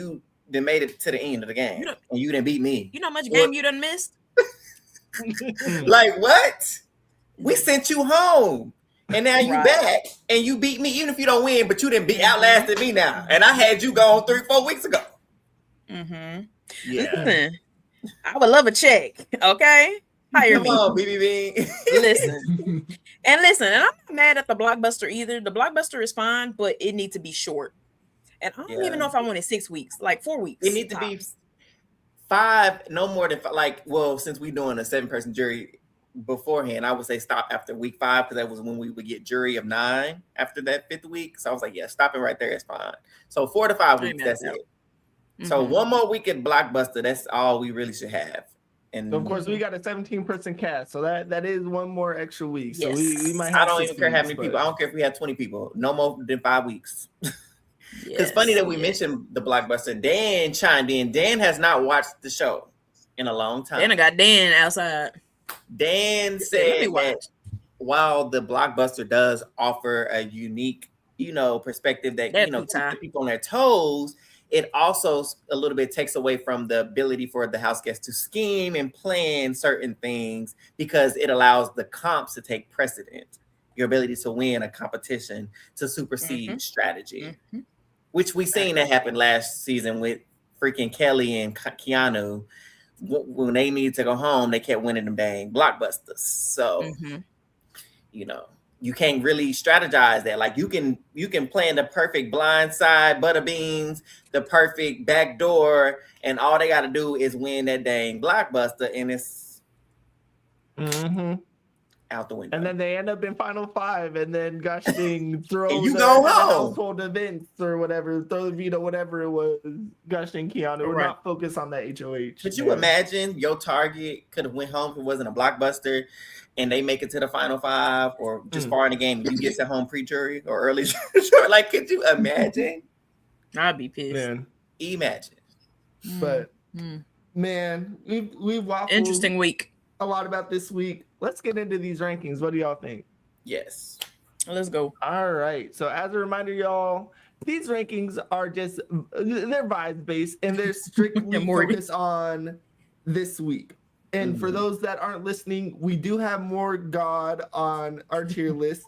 Speaker 2: made it to the end of the game, and you didn't beat me.
Speaker 1: You know how much game you done missed?
Speaker 2: Like, what? We sent you home, and now you back, and you beat me, even if you don't win, but you didn't outlasted me now, and I had you gone 3-4 weeks ago.
Speaker 1: Yeah. Listen, I would love a check. Okay, hire me.
Speaker 2: Come on, BB.
Speaker 1: Listen, and I'm not mad at the Blockbuster either. The Blockbuster is fine, but it needs to be short. And I don't even know if I wanted 6 weeks, like 4 weeks.
Speaker 2: It needs to be 5, no more than 5. Like, well, since we're doing a 7-person jury beforehand, I would say stop after week 5 because that was when we would get jury of 9 after that 5th week. So I was like, yeah, stopping right there is fine. So 4 to 5 weeks, that's it. So 1 more week at Blockbuster, that's all we really should have. And
Speaker 3: of course, we got a 17-person cast, so that is 1 more extra week. So we might have.
Speaker 2: I don't even care how many people. I don't care if we had 20 people. No more than 5 weeks. It's funny that we mentioned the Blockbuster. Dan chimed in. Dan has not watched the show in a long time.
Speaker 1: Then I got Dan outside.
Speaker 2: Dan said that while the Blockbuster does offer a unique, perspective that keeps people on their toes, it also a little bit takes away from the ability for the house guests to scheme and plan certain things because it allows the comps to take precedent. Your ability to win a competition to supersede strategy, which we seen that happen last season with freaking Kelly and Keanu when they needed to go home, they kept winning them dang blockbusters. So, you know, you can't really strategize that. Like you can plan the perfect blind side, butter beans, the perfect back door, and all they got to do is win that dang blockbuster, and it's out the window.
Speaker 3: And then they end up in Final Five, and then gosh dang, throw
Speaker 2: and you
Speaker 3: the
Speaker 2: go home.
Speaker 3: household events or whatever, throw the veto, whatever it was. Gosh dang, Keanu, we're not focused on that HOH.
Speaker 2: But you imagine your target could have went home if it wasn't a blockbuster, and they make it to the Final Five or just far in the game, and you get sent home pre-jury or early jury. Like, could you imagine?
Speaker 1: I'd be pissed.
Speaker 3: Man.
Speaker 2: Imagine.
Speaker 3: But man, we've waffled
Speaker 1: interesting week.
Speaker 3: A lot about this week. Let's get into these rankings. What do y'all think?
Speaker 2: Yes.
Speaker 1: Let's go.
Speaker 3: All right. So as a reminder, y'all, these rankings are just, they're vibes based, and they're strictly focused on this week. And for those that aren't listening, we do have more God on our tier list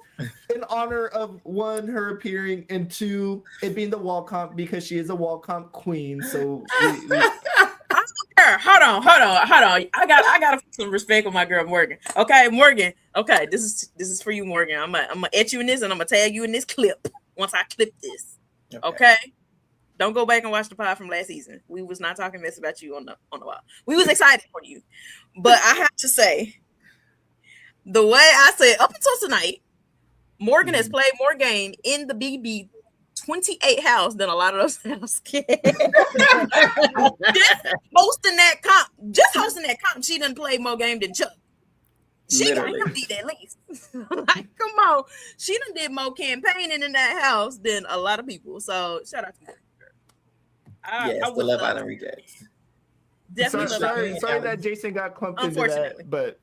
Speaker 3: in honor of 1, her appearing, and 2, it being the wall comp because she is a wall comp queen. So
Speaker 1: hold on. I gotta put some respect on my girl Morgan. Okay, Morgan. Okay, this is for you, Morgan. I'm gonna etch you in this, and I'm gonna tag you in this clip once I clip this. Okay? Don't go back and watch the pod from last season. We was not talking mess about you on the pod. We was excited for you, but I have to say, the way I said up until tonight, Morgan has played more game in the BB 28 house than a lot of those house kids. Just hosting that comp, she done played more game than Chuck. She got him beat at least. Like, come on. She done did more campaigning in that house than a lot of people. So shout out to her.
Speaker 2: I would love Island Rejects.
Speaker 1: Definitely
Speaker 3: sorry that Jason got clumped into that, but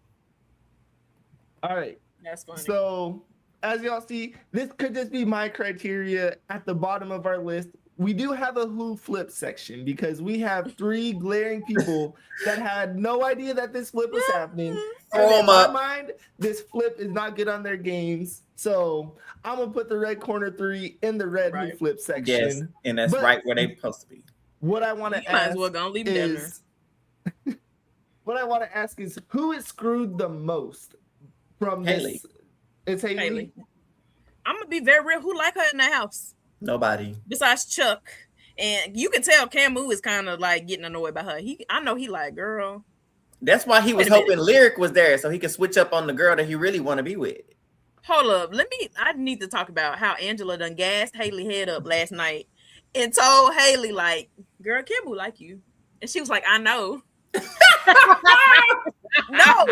Speaker 3: all right.
Speaker 1: That's funny.
Speaker 3: So as y'all see, this could just be my criteria at the bottom of our list. We do have a who flip section because we have 3 glaring people that had no idea that this flip was happening. And in my mind, this flip is not good on their games. So I'm going to put the red corner 3 in the red who flip section.
Speaker 2: Yes, and that's right where they're supposed to be.
Speaker 3: What I want to ask
Speaker 1: might as well go leave
Speaker 3: is, what I want to ask is, who is screwed the most from
Speaker 2: Haley.
Speaker 3: This? It's Haley.
Speaker 1: I'm gonna be very real. Who like her in that house?
Speaker 2: Nobody.
Speaker 1: Besides Chuck. And you can tell Camu is kind of like getting annoyed by her. I know he like, girl.
Speaker 2: That's why he was hoping Lyric was there so he could switch up on the girl that he really want to be with.
Speaker 1: Hold up. I need to talk about how Angela done gassed Haley head up last night and told Haley, like, girl, Camu like you. And she was like, I know. No,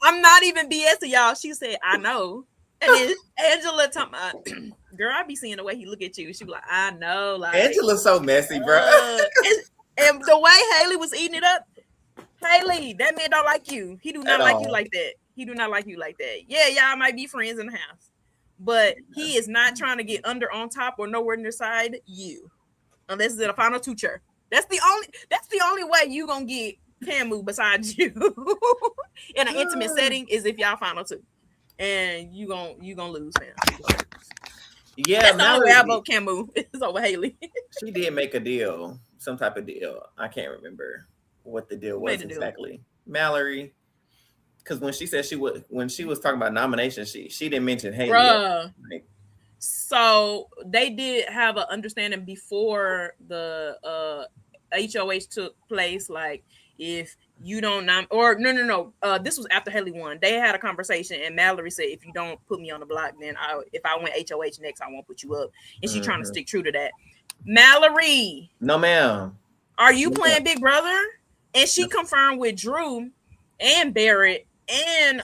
Speaker 1: I'm not even BSing y'all. She said, I know. And then Angela talking about, girl, I be seeing the way he look at you. She was like, I know. Like,
Speaker 2: Angela's so messy, bro.
Speaker 1: And the way Haley was eating it up, Haley, that man don't like you. He do not like you like that. He do not like you like that. Yeah, y'all might be friends in the house, but he is not trying to get under, on top, or nowhere near side you, unless it's in a final 2 chair. That's the only way you gonna get Camu besides you in an intimate setting is if y'all final 2, and you gonna lose, man.
Speaker 2: Yeah,
Speaker 1: that's the only way I vote Camu is over Haley. She
Speaker 2: did make a deal, some type of deal. I can't remember what the deal was exactly. Mallory, because when she said when she was talking about nominations, she didn't mention Haley.
Speaker 1: Bruh. So they did have an understanding before the HOH took place. Like, if you don't no. This was after Haley won. They had a conversation, and Mallory said, "If you don't put me on the block, then if I win HOH next, I won't put you up." And she trying to stick true to that. Mallory,
Speaker 2: no, ma'am.
Speaker 1: Are you playing Big Brother? And she confirmed with Drew and Barrett and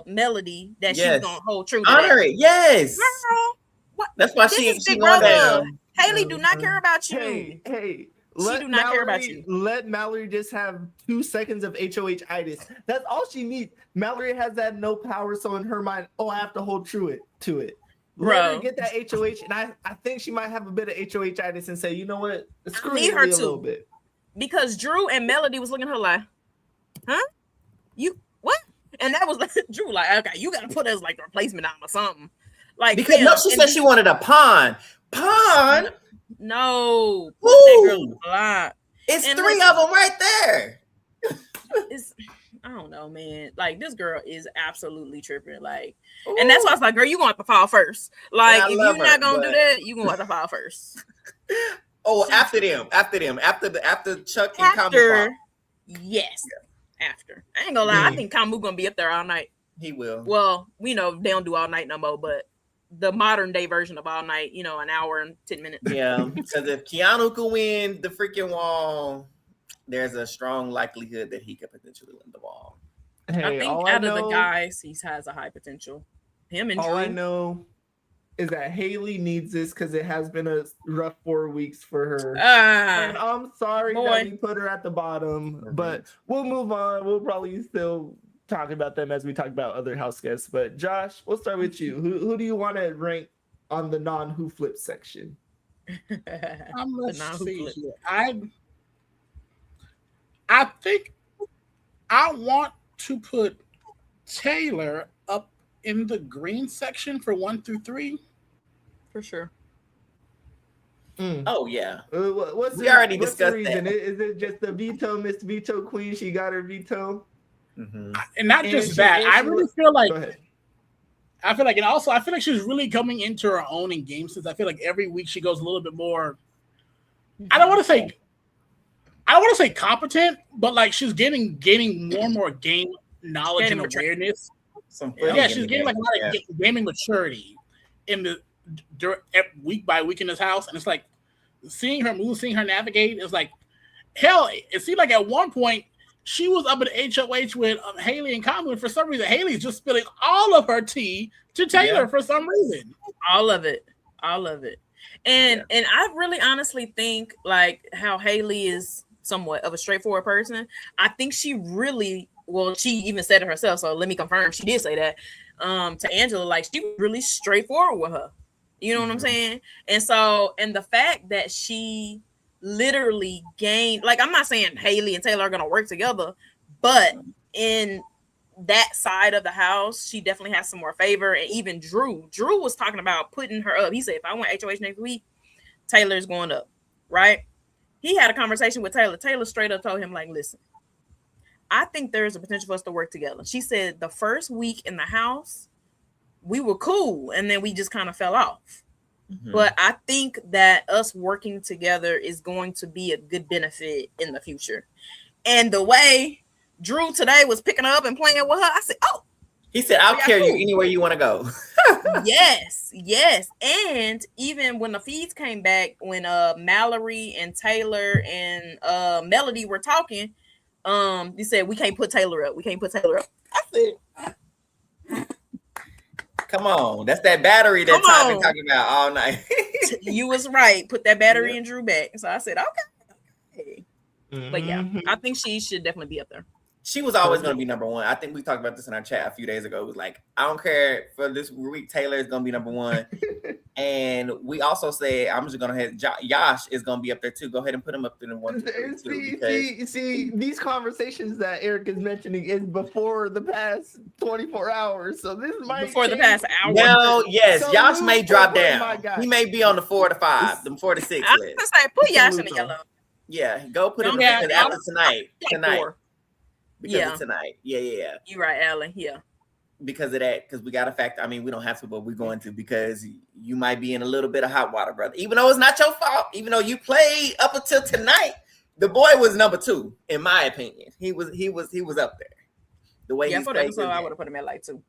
Speaker 1: Melody that she's gonna hold true to
Speaker 2: honor it. Yes.
Speaker 1: Girl, what?
Speaker 2: That's why she won that.
Speaker 1: Haley do not care about you.
Speaker 3: Hey.
Speaker 1: She do not care about you.
Speaker 3: Let Mallory just have 2 seconds of HOH-itis. That's all she needs. Mallory has that no power, so in her mind, I have to hold true to it. Let her get that HOH, and I think she might have a bit of HOH-itis and say, you know what? Screw her too. A little bit.
Speaker 1: Because Drew and Melody was looking at her like, huh? You what? And that was like Drew, like, okay, you gotta put us like a replacement on or something. Like,
Speaker 2: because she said she wanted a pawn. Pawn?
Speaker 1: No. That girl a lot.
Speaker 2: It's 3 of them right there.
Speaker 1: though, man. Like this girl is absolutely tripping. Like, and that's why I was like, girl, you gonna have to fall first. Like, if you're not gonna do that, you gonna have to fall first.
Speaker 2: After Chuck and Kamu.
Speaker 1: Yes, after. I ain't gonna lie, I think Kamu gonna be up there all night.
Speaker 2: He will.
Speaker 1: Well, we know they don't do all night no more, but the modern day version of all night, you know, an hour and 10 minutes.
Speaker 2: Yeah, because if Keanu could win the freaking wall, there's a strong likelihood that he could potentially win the wall.
Speaker 3: Hey,
Speaker 1: I think out of the guys, he has a high potential. Him and Drew.
Speaker 3: All I know is that Haley needs this because it has been a rough 4 weeks for her. And I'm sorry that we put her at the bottom, but we'll move on. We'll probably still talk about them as we talk about other house guests. But Josh, we'll start with you. Who do you want to rank on the non-who flip section?
Speaker 4: I think I want to put Taylor up in the green section for 1 through 3.
Speaker 1: For sure.
Speaker 2: Oh yeah.
Speaker 3: We already discussed that. Is it just the veto, Miss Veto Queen? She got her veto.
Speaker 4: Mm-hmm. And not just that. I really feel like. I feel like, and also I feel like she's really coming into her own in game since I feel like every week she goes a little bit more. I don't want to say competent, but like she's gaining more and more game knowledge and awareness. She's getting like a lot of gaming maturity in the week by week in this house, and it's like seeing her move, seeing her navigate. It's like hell. It seemed like at one point she was up at HOH with Haley and Kamu, and for some reason Haley's just spilling all of her tea to Taylor for some reason.
Speaker 1: All of it. And I really honestly think like how Haley is somewhat of a straightforward person. I think she really, well, she even said it herself, so let me confirm she did say that to Angela, like she was really straightforward with her. You know what I'm saying? And so, and the fact that she literally gained, like I'm not saying Haley and Taylor are gonna work together, but in that side of the house, she definitely has some more favor. And even Drew was talking about putting her up. He said, if I went HOH next week, Taylor's going up, right? He had a conversation with Taylor. Taylor straight up told him, like, listen, I think there's a potential for us to work together. She said the first week in the house, we were cool, and then we just kind of fell off. Mm-hmm. But I think that us working together is going to be a good benefit in the future. And the way Drew today was picking her up and playing with her, I said, oh.
Speaker 2: He said, I'll carry you anywhere you want to go.
Speaker 1: Yes. And even when the feeds came back, when Mallory and Taylor and Melody were talking, he said, we can't put Taylor up. I said,
Speaker 2: come on. That's that battery that Todd been talking about all night.
Speaker 1: You was right. Put that battery in Drew back. So I said, okay. Mm-hmm. But yeah, I think she should definitely be up there.
Speaker 2: She was always going to be number one. I think we talked about this in our chat a few days ago. It was like, I don't care for this week. Taylor is going to be number one. And we also said, I'm just going to have Josh is going to be up there too. Go ahead and put him up in the 1, 2, 3.
Speaker 3: See, these conversations that Eric is mentioning is before the past 24 hours. So this might
Speaker 1: before the past hour.
Speaker 2: Now, yes, so Josh may drop down. He may be on the 4 to 5, the 4 to 6
Speaker 1: I was going to say, put Josh in the yellow.
Speaker 2: Yeah, go put him in after tonight. Because of tonight. Yeah.
Speaker 1: You're right, Alan. Yeah.
Speaker 2: Because of that, because we got to factor. I mean, we don't have to, but we're going to, because you might be in a little bit of hot water, brother. Even though it's not your fault, even though you played up until tonight, the boy was number 2, in my opinion. He was up there. The way he played.
Speaker 1: So I would have put him at like 2.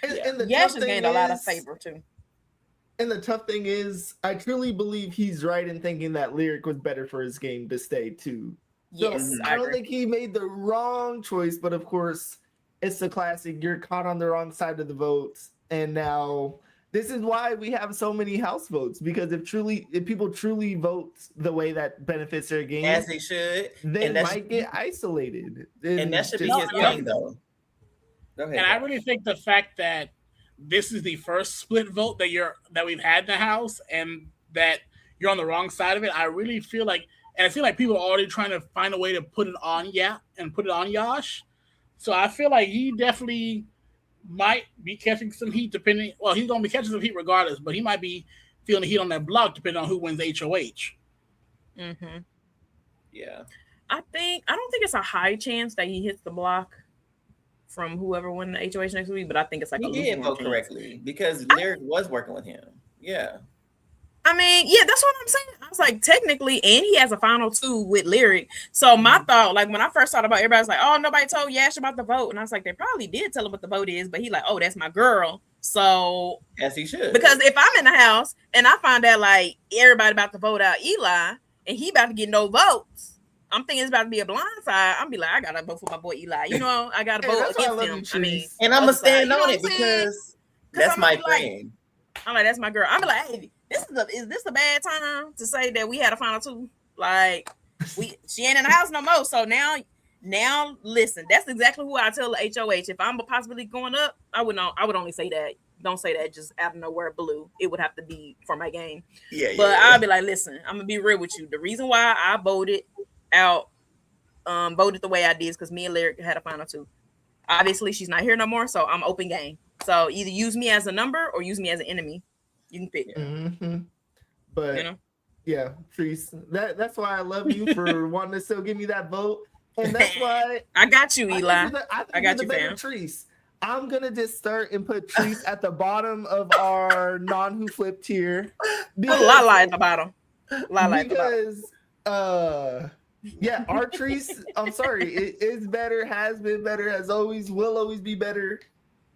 Speaker 3: And the
Speaker 1: Yash has gained a lot of favor too.
Speaker 3: And the tough thing is, I truly believe he's right in thinking that Lyric was better for his game to stay too.
Speaker 1: Yes,
Speaker 3: so I don't think he made the wrong choice, but of course, it's the classic. You're caught on the wrong side of the votes, and now this is why we have so many house votes. Because if people truly vote the way that benefits their game,
Speaker 2: as they should,
Speaker 3: they might get isolated.
Speaker 2: And that should be his thing, though.
Speaker 4: Go ahead. And I really think the fact that this is the first split vote that we've had in the house, and that you're on the wrong side of it, I really feel like. And I feel like people are already trying to find a way to put it on put it on Yash. So I feel like he definitely might be catching some heat he's going to be catching some heat regardless, but he might be feeling the heat on that block depending on who wins HOH.
Speaker 1: Mm-hmm.
Speaker 2: Yeah.
Speaker 1: I don't think it's a high chance that he hits the block. from whoever won the HOH next week, but I think it's like
Speaker 2: he
Speaker 1: a
Speaker 2: did
Speaker 1: lukewarm
Speaker 2: vote
Speaker 1: chance.
Speaker 2: correctly because Lyric was working with him. Yeah.
Speaker 1: I mean, yeah, that's what I'm saying. I was like, technically, and he has a final 2 with Lyric. So my thought, like when I first thought about it, everybody was like, oh, nobody told Yash about the vote. And I was like, they probably did tell him what the vote is, but he like, oh, that's my girl. So
Speaker 2: as he should.
Speaker 1: Because if I'm in the house and I find out like everybody about to vote out Eli and he about to get no votes, I'm thinking it's about to be a blind side. I'm be like, I gotta vote for my boy Eli. You know, I gotta vote against him. I mean,
Speaker 2: and I'm gonna stand on it
Speaker 1: because
Speaker 2: that's my friend.
Speaker 1: I'm like, that's my girl. I'm like, hey, is this a bad time to say that we had a final 2? Like, she ain't in the house no more. So now listen, that's exactly who I tell the HOH. If I'm possibly going up, I would only say that. Don't say that just out of nowhere blue. It would have to be for my game. But I'll be like, listen, I'm gonna be real with you. The reason why I voted the way I did is because me and Lyric had a final 2. Obviously, she's not here no more, so I'm open game. So either use me as a number or use me as an enemy. You can pick.
Speaker 3: But
Speaker 1: you know,
Speaker 3: yeah, Treese, that's why I love you for wanting to still give me that vote, and that's why
Speaker 1: I got you, Eli.
Speaker 3: I got you, fam. Treese. I'm gonna just start and put Treese at the bottom of our non-who flip tier.
Speaker 1: Lala at the bottom.
Speaker 3: Because yeah, our Treese, I'm sorry, it is better, has been better, has always, will always be better.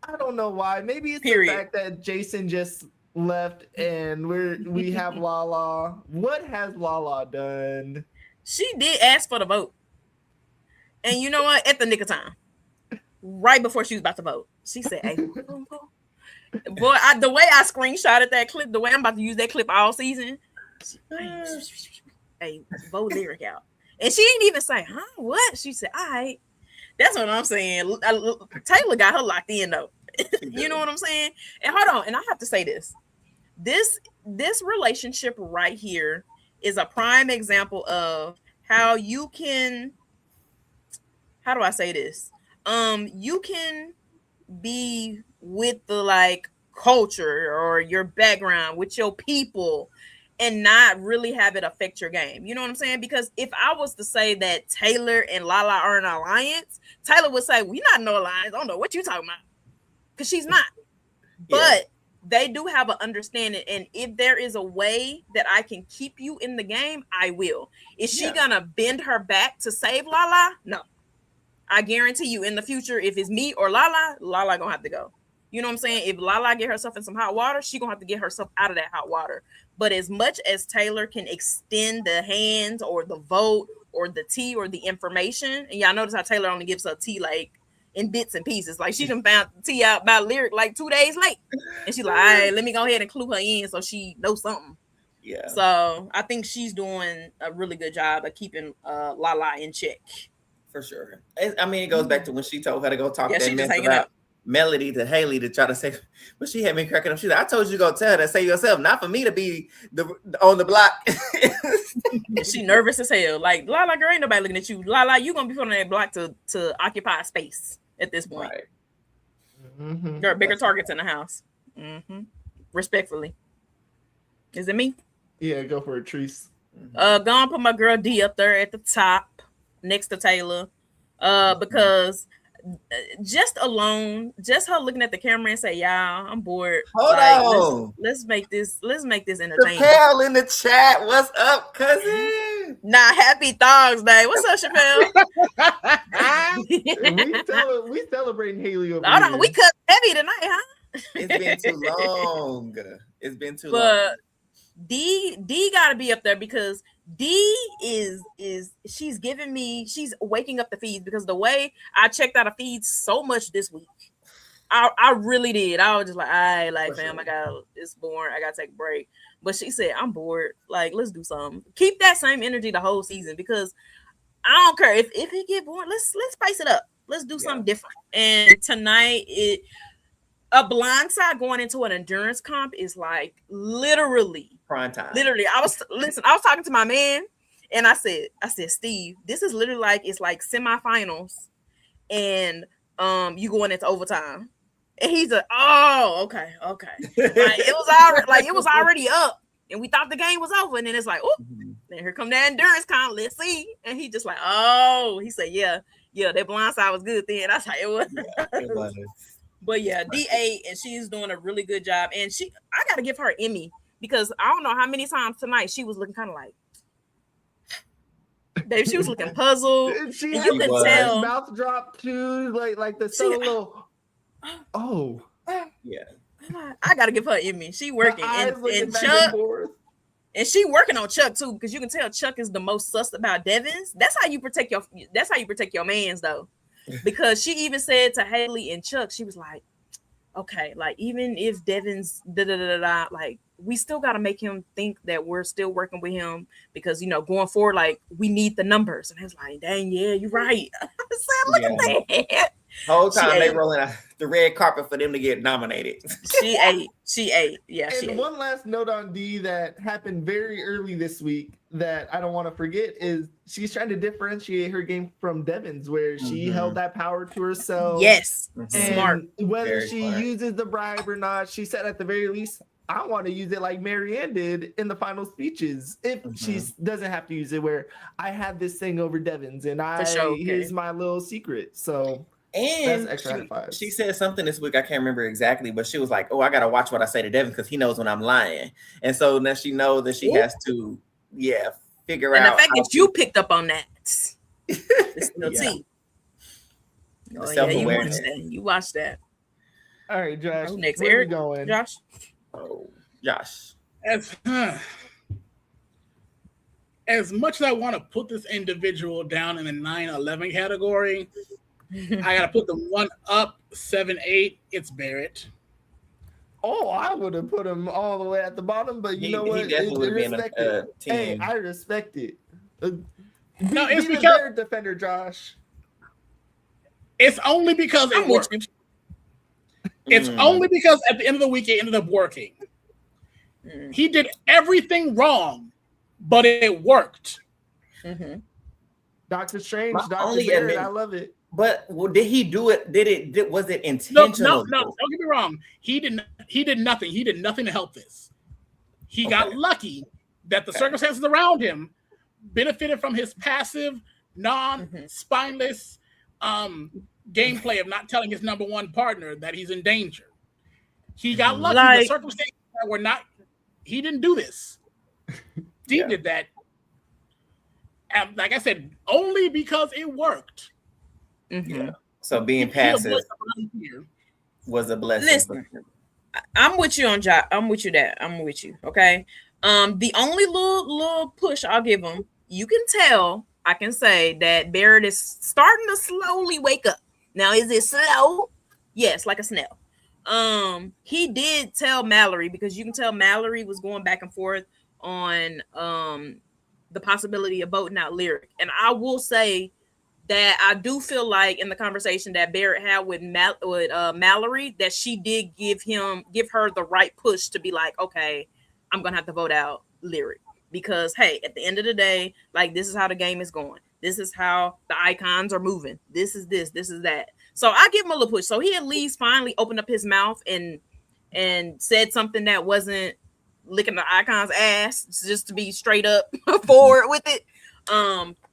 Speaker 3: I don't know why. Maybe it's the fact that Jason just left and we have Lala. What has Lala done?
Speaker 1: She did ask for the vote. And you know what? At the nick of time. Right before she was about to vote. She said, hey, boy, the way I screenshotted that clip, the way I'm about to use that clip all season, hey, vote Lyric out. And she didn't even say, huh? What? She said, all right. That's what I'm saying. Taylor got her locked in, though. You know what I'm saying? And hold on. And I have to say this. This relationship right here is a prime example of how you can, how do I say this? You can be with the like culture or your background with your people and not really have it affect your game. You know what I'm saying? Because if I was to say that Taylor and Lala are an alliance, Taylor would say, we're not in no alliance. I don't know what you talking about. Because she's not. But they do have an understanding. And if there is a way that I can keep you in the game, I will. Is she gonna bend her back to save Lala? No. I guarantee you in the future, if it's me or Lala gonna have to go. You know what I'm saying? If Lala get herself in some hot water, she gonna have to get herself out of that hot water. But as much as Taylor can extend the hands or the vote or the tea or the information, and y'all notice how Taylor only gives her tea like in bits and pieces. Like she done found the tea out by Lyric like 2 days late. And she's like, all right, let me go ahead and clue her in so she knows something. Yeah. So I think she's doing a really good job of keeping Lala in check.
Speaker 2: For sure. I mean, it goes back to when she told her to go talk that mess about Melody to Haley to try to say, but she had me cracking up. She's like, I told you to go tell her to say yourself, not for me to be on the block.
Speaker 1: She nervous as hell. Like, Lala, girl, ain't nobody looking at you. Lala, you gonna be put on that block to occupy space at this point. Right. Mm-hmm. There are bigger targets in the house. Mm-hmm. Respectfully. Is it me?
Speaker 3: Yeah, go for it, Treese.
Speaker 1: Gonna put my girl D up there at the top next to Taylor. Because just her looking at the camera and say, y'all, I'm bored.
Speaker 2: Hold on.
Speaker 1: Let's make this entertaining.
Speaker 2: Chappelle in the chat. What's up, cousin?
Speaker 1: Nah, happy Thugs Day. What's up, Chappelle?
Speaker 3: we celebrating Haley over
Speaker 1: here.
Speaker 3: On,
Speaker 1: we cut heavy tonight, huh?
Speaker 2: It's been too long. It's been too long.
Speaker 1: But D gotta be up there because D is she's waking up the feeds, because the way I checked out of feeds so much this week, I really did. I was just like, I like, fam, it's boring. I gotta take a break. But she said, I'm bored. Like, let's do something. Keep that same energy the whole season, because I don't care if it get boring. Let's spice it up. Let's do something different. And tonight a blindside going into an endurance comp is like literally
Speaker 2: prime time.
Speaker 1: Literally, I was talking to my man, and I said, Steve, this is literally like, it's like semifinals, and you going into overtime. And he's like, oh, okay. Like it was already up, and we thought the game was over, and then it's like, oh, Then here come that endurance count. Let's see. And he just like, oh, he said, yeah, that blind side was good then. I was like, it was.
Speaker 2: Yeah, it was.
Speaker 1: But yeah, D8, and she's doing a really good job. And I gotta give her an Emmy because I don't know how many times tonight she was looking kind of like, Dave, she was looking puzzled.
Speaker 3: She
Speaker 1: and you could tell
Speaker 3: mouth drop too, like the little. Oh,
Speaker 2: yeah.
Speaker 1: I gotta give her an Emmy. She working and Chuck, and she working on Chuck too, because you can tell Chuck is the most sussed about Devins. That's how you protect your mans though, because she even said to Haley and Chuck, she was like, okay, like even if Devins like we still got to make him think that we're still working with him because going forward, like we need the numbers. And I was like, dang, yeah, you're right. I said, look at that.
Speaker 2: Whole time they rolling out the red carpet for them to get nominated.
Speaker 1: She ate. Yeah,
Speaker 3: and one last note on D that happened very early this week that I don't want to forget is she's trying to differentiate her game from Devon's, where she held that power to herself.
Speaker 1: Yes,
Speaker 3: smart. Whether she uses the bribe or not, she said at the very least, I want to use it like Marianne did in the final speeches. If she doesn't have to use it, where I have this thing over Devon's and here's my little secret. So.
Speaker 2: And she said something this week. I can't remember exactly, but she was like, "Oh, I gotta watch what I say to Devin because he knows when I'm lying." And so now she knows that she has to, figure out.
Speaker 1: And the fact that you picked up on that, it's no tea.
Speaker 2: Self-awareness.
Speaker 1: You watched that.
Speaker 3: All right, Josh.
Speaker 1: Next,
Speaker 3: where
Speaker 1: Eric.
Speaker 3: Are we going?
Speaker 1: Josh.
Speaker 2: Oh, Josh.
Speaker 4: As much as I want to put this individual down in the 9-11 category. I gotta put the one up 7-8. It's Barrett.
Speaker 3: Oh, I would have put him all the way at the bottom, but you know what?
Speaker 2: He definitely would have been a team.
Speaker 3: Hey, I respect it.
Speaker 4: No, it's because
Speaker 3: Barrett defender, Josh.
Speaker 4: It's only because it worked. It's only because at the end of the week it ended up working. He did everything wrong, but it worked.
Speaker 3: Doctor Strange, Dr. Barrett, I love it.
Speaker 2: But did he do it? Was it intentional?
Speaker 4: No. Don't get me wrong. He did nothing. He did nothing to help this. He got lucky that the circumstances around him benefited from his passive, non-spineless gameplay of not telling his number one partner that he's in danger. He got lucky. The circumstances that were not. He didn't do this. He did that. And like I said, only because it worked.
Speaker 2: Yeah. So being passive was a blessing.
Speaker 1: Listen, I'm with you on job. I'm with you. Okay. The only little push I'll give him, you can tell. I can say that Barrett is starting to slowly wake up. Now, is it slow? Yes, like a snail. He did tell Mallory, because you can tell Mallory was going back and forth on the possibility of voting out Lyric, and I will say that I do feel like in the conversation that Barrett had with Mallory, that she did give her the right push to be like, okay, I'm gonna have to vote out Lyric, because hey, at the end of the day, like this is how the game is going. This is how the icons are moving. This is that. So I give him a little push. So he at least finally opened up his mouth and said something that wasn't licking the icon's ass, just to be straight up forward with it.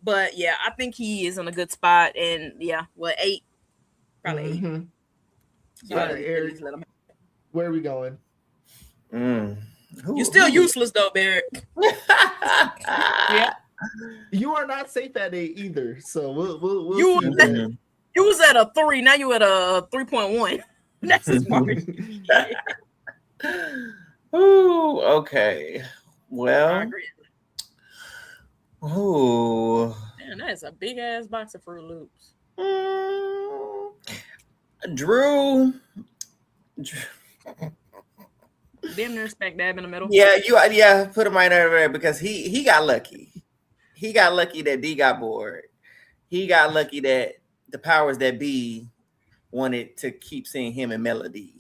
Speaker 1: But yeah, I think he is in a good spot, and 8, probably 8.
Speaker 3: So Eric, where are we going?
Speaker 1: You're still useless though, Barrett.
Speaker 3: You are not safe at 8 either. So we'll
Speaker 1: you was at a 3, now you at a 3.1. That's smart.
Speaker 2: Ooh, okay. Well. Oh,
Speaker 1: man, that's a big ass box of Fruit Loops.
Speaker 2: Drew.
Speaker 1: Didn't respect Dab in the middle.
Speaker 2: Yeah, put him right over there because he got lucky. He got lucky that D got bored. He got lucky that the powers that be wanted to keep seeing him in Melody.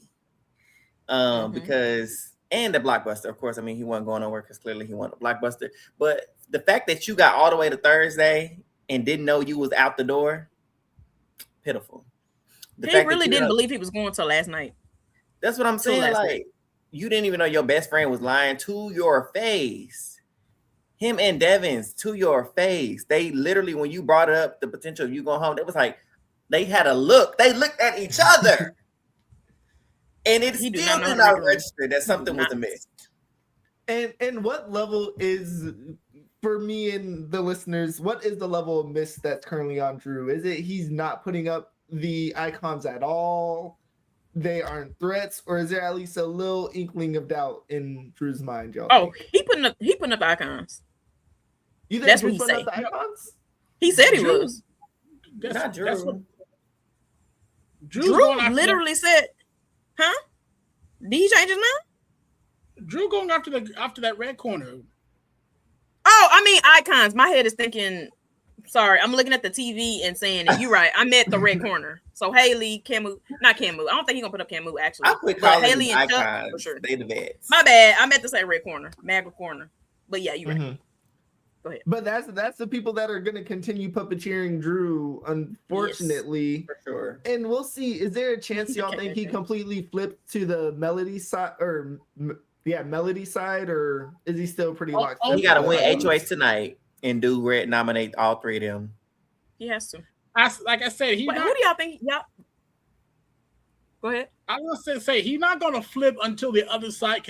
Speaker 2: Because and the Blockbuster, of course. I mean, he wasn't going nowhere because clearly he wanted a Blockbuster. But the fact that you got all the way to Thursday and didn't know you was out the door, pitiful.
Speaker 1: He really didn't believe he was going till last night.
Speaker 2: That's what I'm saying. Like, you didn't even know your best friend was lying to your face. him and Devins to your face. They literally, when you brought up the potential of you going home, it was like they had a look. They looked at each other. And it still did not register that something was amiss.
Speaker 3: And what level is, for me and the listeners, what is the level of miss that's currently on Drew? Is it he's not putting up the icons at all? They aren't threats, or is there at least a little inkling of doubt in Drew's mind, y'all?
Speaker 1: Oh, he putting up the icons.
Speaker 3: You think
Speaker 1: that's what
Speaker 3: he's
Speaker 1: he
Speaker 3: putting
Speaker 1: said.
Speaker 3: up the icons?
Speaker 1: He said he was.
Speaker 2: Not Drew.
Speaker 1: Drew literally said, "Huh? Did he change his mind?"
Speaker 4: Drew going after that red corner.
Speaker 1: Oh, I mean icons. My head is thinking. Sorry, I'm looking at the TV and saying that you're right. I meant the red corner. So Haley, Camu, not Camu. I don't think he's gonna put up Camu actually.
Speaker 2: I put
Speaker 1: Haley and
Speaker 2: icons,
Speaker 1: Chuck for sure.
Speaker 2: They the vets.
Speaker 1: My bad. I meant to say red corner, Magma corner. But yeah, you're right. Go ahead.
Speaker 3: But that's the people that are going to continue puppeteering Drew, unfortunately.
Speaker 2: Yes, for sure.
Speaker 3: And we'll see. Is there a chance y'all think he completely flipped to the Melody side, or Melody side, or is he still pretty locked?
Speaker 2: He got to win HOH tonight and nominate all three of them.
Speaker 1: He has to.
Speaker 4: Like I said,
Speaker 1: who do y'all think? Y'all go ahead.
Speaker 4: I was gonna say he's not gonna flip until the other side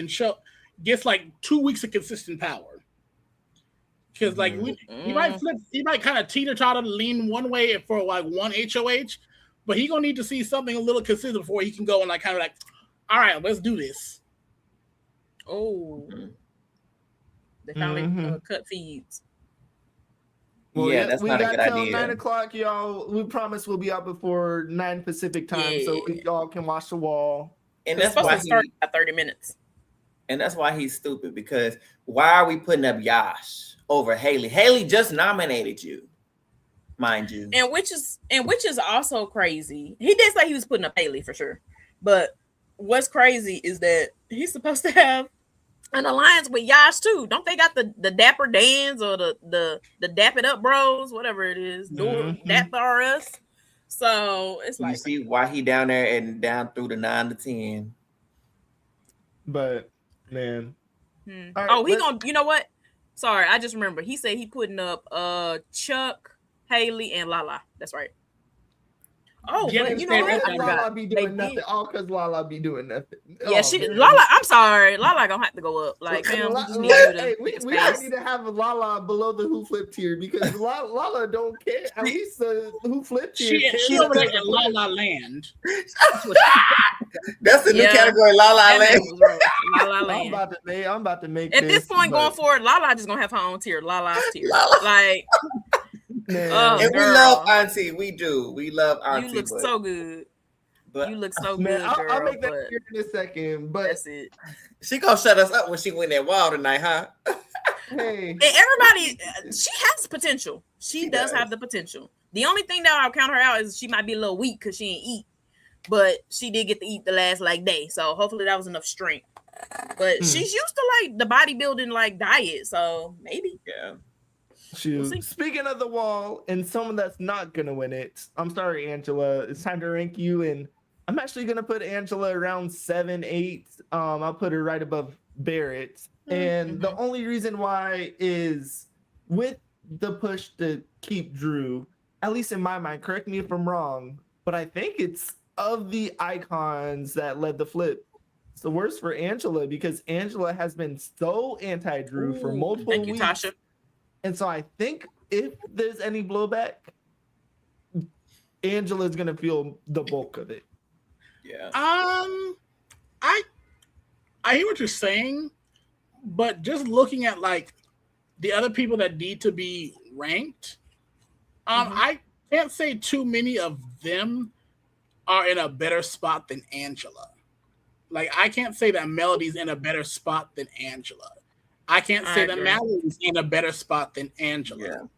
Speaker 4: gets like 2 weeks of consistent power. Because like he might flip, he might kind of teeter-totter, lean one way for like one HOH, but he gonna need to see something a little consistent before he can go and like kind of like, all right, let's do this.
Speaker 1: Oh, they finally cut feeds.
Speaker 3: Well,
Speaker 2: yeah, that's not a good idea.
Speaker 3: 9 o'clock, y'all. We promise we'll be out before 9 Pacific time, so y'all can watch the wall.
Speaker 2: And that's why
Speaker 1: he started at 30 minutes.
Speaker 2: And that's why he's stupid, because why are we putting up Yash over Haley? Haley just nominated you, mind you.
Speaker 1: And which is also crazy. He did say he was putting up Haley for sure. But what's crazy is that he's supposed to have an alliance with Yash too. Don't they got the Dapper Dans or the Dap It Up Bros, whatever it is, Dapper Us? So it's like,
Speaker 2: you see why he down there and down through the 9 to 10.
Speaker 3: But man,
Speaker 1: right, he gonna, you know what? Sorry, I just remember he said he putting up Chuck, Haley, and Lala. That's right. Oh,
Speaker 4: yeah,
Speaker 1: but you know what?
Speaker 3: Lala be doing nothing. All because Lala be doing nothing.
Speaker 1: Yeah, Lala. I'm sorry, Lala gonna have to go up. Like, man, we
Speaker 3: need to have a Lala below the Who Flip tier, because Lala don't care. At least the Who Flip tier.
Speaker 4: She's over there in La La Land.
Speaker 2: That's the new category, La La Land.
Speaker 1: La La Land.
Speaker 3: I'm about to make.
Speaker 1: At this point, going forward, Lala just gonna have her own tier. Lala's tier. Like.
Speaker 2: And we love Auntie. We do. We love Auntie.
Speaker 1: You look so good.
Speaker 2: But
Speaker 1: you look so good, girl.
Speaker 3: I'll make that clear in a second. But
Speaker 1: that's it.
Speaker 2: She gonna shut us up when she win that wall tonight, huh?
Speaker 3: Hey.
Speaker 1: And everybody, she has potential. She does have the potential. The only thing that I'll count her out is she might be a little weak because she ain't eat. But she did get to eat the last day. So hopefully that was enough strength. But she's used to like the bodybuilding diet. So maybe.
Speaker 2: Yeah.
Speaker 3: Speaking of the wall and someone that's not gonna win it, I'm sorry, Angela. It's time to rank you, and I'm actually gonna put Angela around 7, 8. I'll put her right above Barrett, and the only reason why is with the push to keep Drew. At least in my mind, correct me if I'm wrong, but I think it's of the icons that led the flip. It's the worst for Angela because Angela has been so anti-Drew for multiple weeks.
Speaker 1: Tasha.
Speaker 3: And so I think if there's any blowback, Angela's gonna feel the bulk of it.
Speaker 2: Yeah.
Speaker 4: I hear what you're saying, but just looking at the other people that need to be ranked, I can't say too many of them are in a better spot than Angela. I can't say that Melody's in a better spot than Angela. I can't say that Mallory's in a better spot than Angela.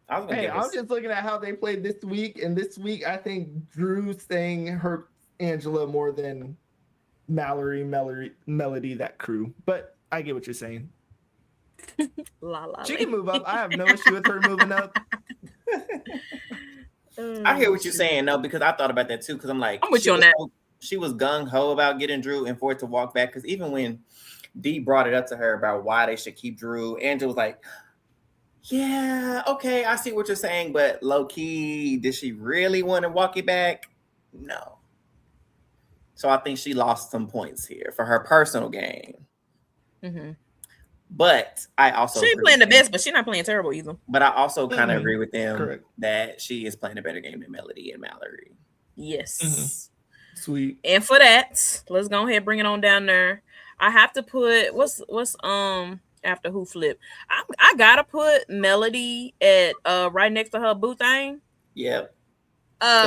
Speaker 2: Yeah.
Speaker 3: I'm just looking at how they played this week, and this week I think Drew's saying hurt Angela more than Melody, that crew. But I get what you're saying. She can move up. I have no issue with her moving up.
Speaker 2: I hear what you're saying, though, because I thought about that too. Because I'm like,
Speaker 1: I'm with you on that.
Speaker 2: She was gung ho about getting Drew and for it to walk back. Because even when Dee brought it up to her about why they should keep Drew. Angela was like, yeah, okay, I see what you're saying, but low key, did she really want to walk it back? No. So I think she lost some points here for her personal game.
Speaker 1: Mm-hmm.
Speaker 2: But I also
Speaker 1: she ain't playing the best, but she's not playing terrible either.
Speaker 2: But I also kind of agree with them
Speaker 3: Correct.
Speaker 2: that she is playing a better game than Melody and Mallory.
Speaker 1: Yes.
Speaker 3: Mm-hmm. Sweet.
Speaker 1: And for that, let's go ahead and bring it on down there. I have to put what's after who flip. I gotta put Melody at right next to her boo thing.
Speaker 2: Yeah.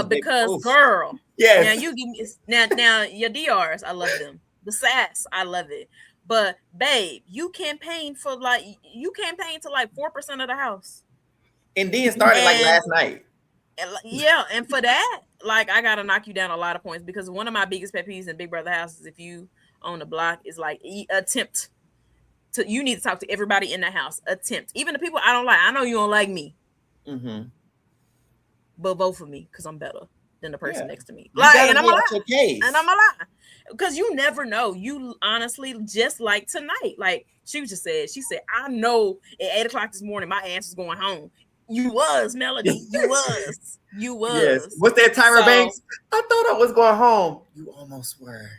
Speaker 1: Because girl,
Speaker 2: yes.
Speaker 1: Now you give me now your DRs, I love them. The sass, I love it. But babe, you campaign to like 4% of the house.
Speaker 2: And then started like last night.
Speaker 1: Yeah, and for that, like I gotta knock you down a lot of points because one of my biggest pet peeves in Big Brother house is if you own the block is like attempt to you need to talk to everybody in the house. Attempt. Even the people I don't like. I know you don't like me.
Speaker 2: Mm-hmm.
Speaker 1: But vote for me because I'm better than the person next to me.
Speaker 2: Like,
Speaker 1: and I'm a lie. Because you never know. You honestly, just like tonight, like she said, I know at 8:00 this morning my ass is going home. You was, Melody. You was. You was.
Speaker 2: Yes. What's that, Tyra Banks? I thought I was going home. You almost were.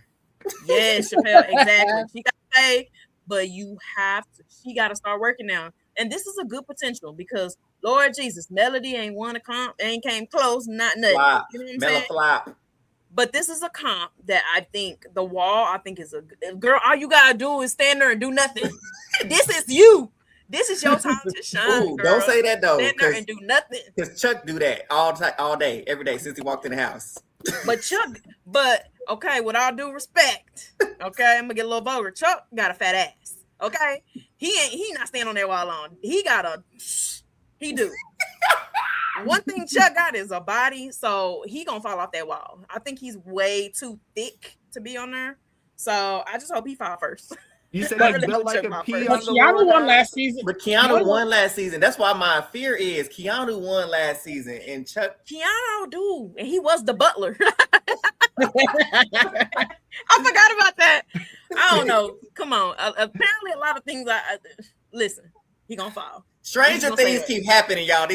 Speaker 1: Yes, Chappelle, exactly. She got to say, but she got to start working now. And this is a good potential because Lord Jesus, Melody ain't won a comp, ain't came close, not nothing.
Speaker 2: Flop.
Speaker 1: You know what I'm
Speaker 2: Mellow
Speaker 1: saying?
Speaker 2: flop.
Speaker 1: But this is a comp that I think the wall, I think is a girl. All you gotta do is stand there and do nothing. This is you. This is your time to shine.
Speaker 2: Ooh,
Speaker 1: girl.
Speaker 2: don't say that though.
Speaker 1: Stand there and do nothing.
Speaker 2: Because Chuck do that all day, every day since he walked in the house.
Speaker 1: But okay, with all due respect, okay, I'm gonna get a little vulgar. Chuck got a fat ass. Okay, he not standing on that wall long. He do. One thing Chuck got is a body, so he gonna fall off that wall. I think he's way too thick to be on there. So I just hope he fall first.
Speaker 3: You said he built like a pea on the
Speaker 4: Keanu won last season.
Speaker 2: But Keanu won last season. That's why my fear is Keanu won last season and Chuck.
Speaker 1: Keanu do, and he was the butler. I forgot about that. I don't know. Come on. Apparently, a lot of things. Listen. He gonna fall.
Speaker 2: Stranger things keep happening, y'all.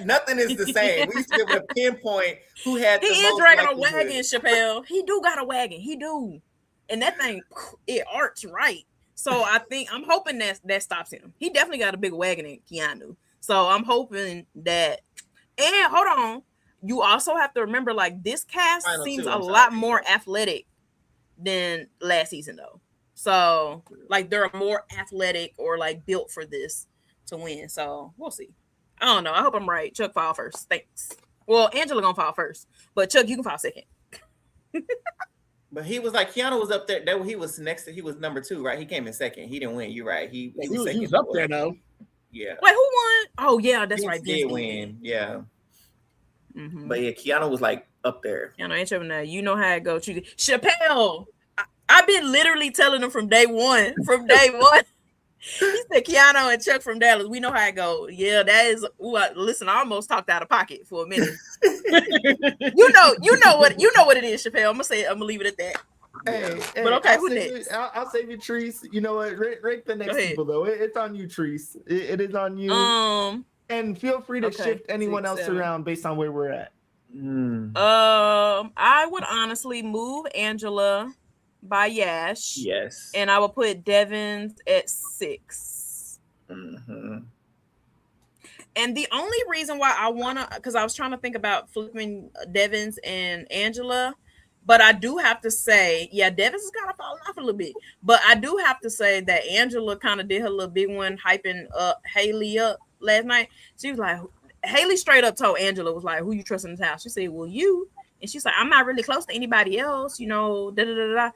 Speaker 2: Nothing is the same. We used to be able to pinpoint who had.
Speaker 1: He is dragging a wagon, Chappelle. He do got a wagon. He do, and that thing it arcs right. So I'm hoping that stops him. He definitely got a bigger wagon than Keanu. So I'm hoping that. And hold on, you also have to remember, like this cast seems a lot more athletic than last season, though. So like they're more athletic or like built for this to win. So we'll see. I don't know. I hope I'm right. Chuck fall first. Thanks. Well, Angela gonna fall first, but Chuck, you can fall second.
Speaker 2: But he was like Keanu was up there. He was next to. He was number 2, right? He came in second. He didn't win. You're right. He was
Speaker 4: up there though.
Speaker 2: Yeah.
Speaker 1: Wait, who won? Oh yeah, that's right.
Speaker 2: He did win. Yeah.
Speaker 1: Mm-hmm.
Speaker 2: But yeah, Keanu was like up there.
Speaker 1: Keanu ain't tripping now. You know how it goes. Chappelle. I've been literally telling him from day one. He said Keanu and Chuck from Dallas. We know how it goes. Yeah, that is. Listen, I almost talked out of pocket for a minute. you know what it is, Chappelle. I'm gonna say it. I'm gonna leave it at that.
Speaker 3: Hey,
Speaker 1: but okay, who next?
Speaker 3: I'll save you, Treese. You know what? Rank the next people though. It's on you, Treese. It is on you. And feel free to shift anyone else around based on where we're at.
Speaker 1: I would honestly move Angela by Yash.
Speaker 2: Yes.
Speaker 1: And I will put Devins at 6.
Speaker 2: Mm-hmm.
Speaker 1: And the only reason why I because I was trying to think about flipping Devins and Angela, but I do have to say, Devins is kind of falling off a little bit. But I do have to say that Angela kind of did her little big one, hyping up Haley up last night. She was like, Haley straight up told Angela, was like, who you trust in this house? She said, well, you. And she's like, I'm not really close to anybody else, da-da-da-da.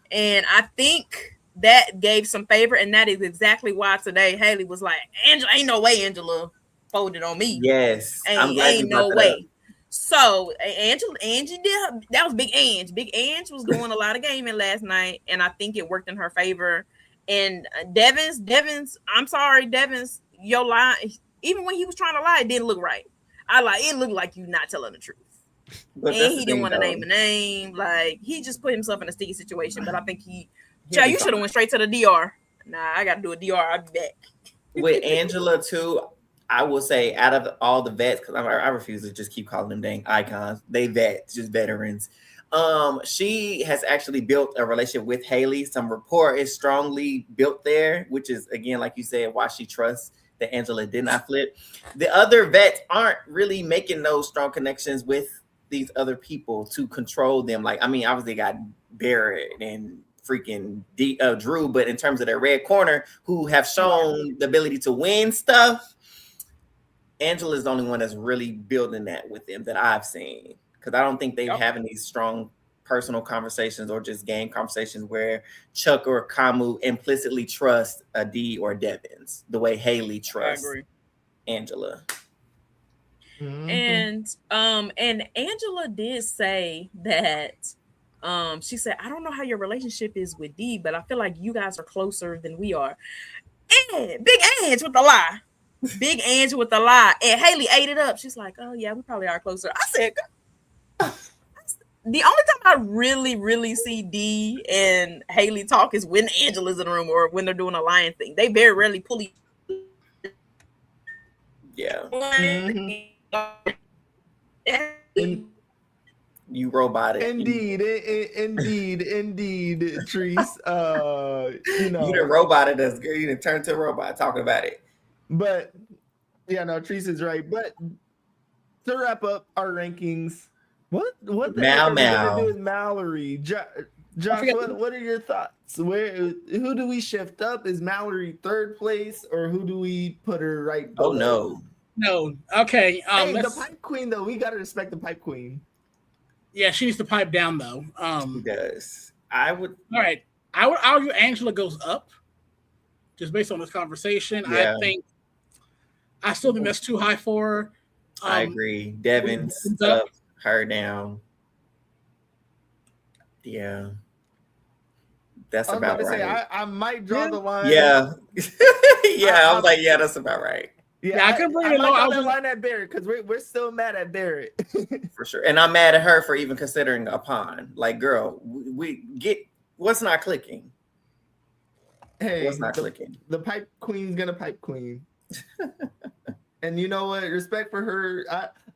Speaker 1: And I think that gave some favor, and that is exactly why today Haley was like, Angela, ain't no way Angela folded on me.
Speaker 2: Yes.
Speaker 1: Ain't no way. So Angie did that was Big Ange. Big Ange was doing a lot of gaming last night, and I think it worked in her favor. And Devins, I'm sorry, Devins, your lie, even when he was trying to lie, it didn't look right. It looked like you not telling the truth. But and he didn't want to name a name. Like he just put himself in a sticky situation. But I think he Child, you should have went straight to the DR. Nah, I got to do a DR. I'll be back.
Speaker 2: With Angela too, I will say out of all the vets, because I refuse to just keep calling them dang icons. They vets, just veterans. She has actually built a relationship with Haley. Some rapport is strongly built there, which is again, like you said, why she trusts that Angela did not flip. The other vets aren't really making those strong connections with these other people to control them. Like, I mean, obviously got Barrett and freaking Drew, but in terms of their red corner, who have shown the ability to win stuff, Angela is the only one that's really building that with them that I've seen. Because I don't think they're having these strong personal conversations or just game conversations where Chuck or Kamu implicitly trust a D or Devins the way Haley trusts Angela.
Speaker 1: And Angela did say that she said, I don't know how your relationship is with D, but I feel like you guys are closer than we are. And Big Ange with the lie. Big Ange with the lie. And Haley ate it up. She's like, oh yeah, we probably are closer. I said, the only time I really see D and Haley talk is when Angela's in the room or when they're doing a lion thing. They very rarely pull each.
Speaker 2: Yeah. You robotic.
Speaker 3: Indeed, Treese. You
Speaker 2: done roboted us, girl. You done turned to a robot talking about it.
Speaker 3: But yeah, no, Treese is right. But to wrap up our rankings, what the heck are we gonna do with Mallory? Josh, what are your thoughts? Who do we shift up? Is Mallory third place, or who do we put her right below?
Speaker 4: No. Okay.
Speaker 3: Hey, the pipe queen though, we gotta respect the pipe queen.
Speaker 4: Yeah, she needs to pipe down though.
Speaker 2: She does.
Speaker 4: All right. I would argue Angela goes up, just based on this conversation.
Speaker 2: Yeah.
Speaker 4: I still think that's too high for her.
Speaker 2: I agree. Devin's up, her down. Yeah. That's about right.
Speaker 3: I might draw the line.
Speaker 2: Yeah. I was like, yeah, that's about right.
Speaker 3: Yeah, I could bring it low. I was line at Barrett because we're still mad at Barrett.
Speaker 2: For sure. And I'm mad at her for even considering a pawn. Like, girl, we get what's not clicking.
Speaker 3: Hey,
Speaker 2: what's not clicking?
Speaker 3: The pipe queen's gonna pipe queen. And you know what? Respect for her.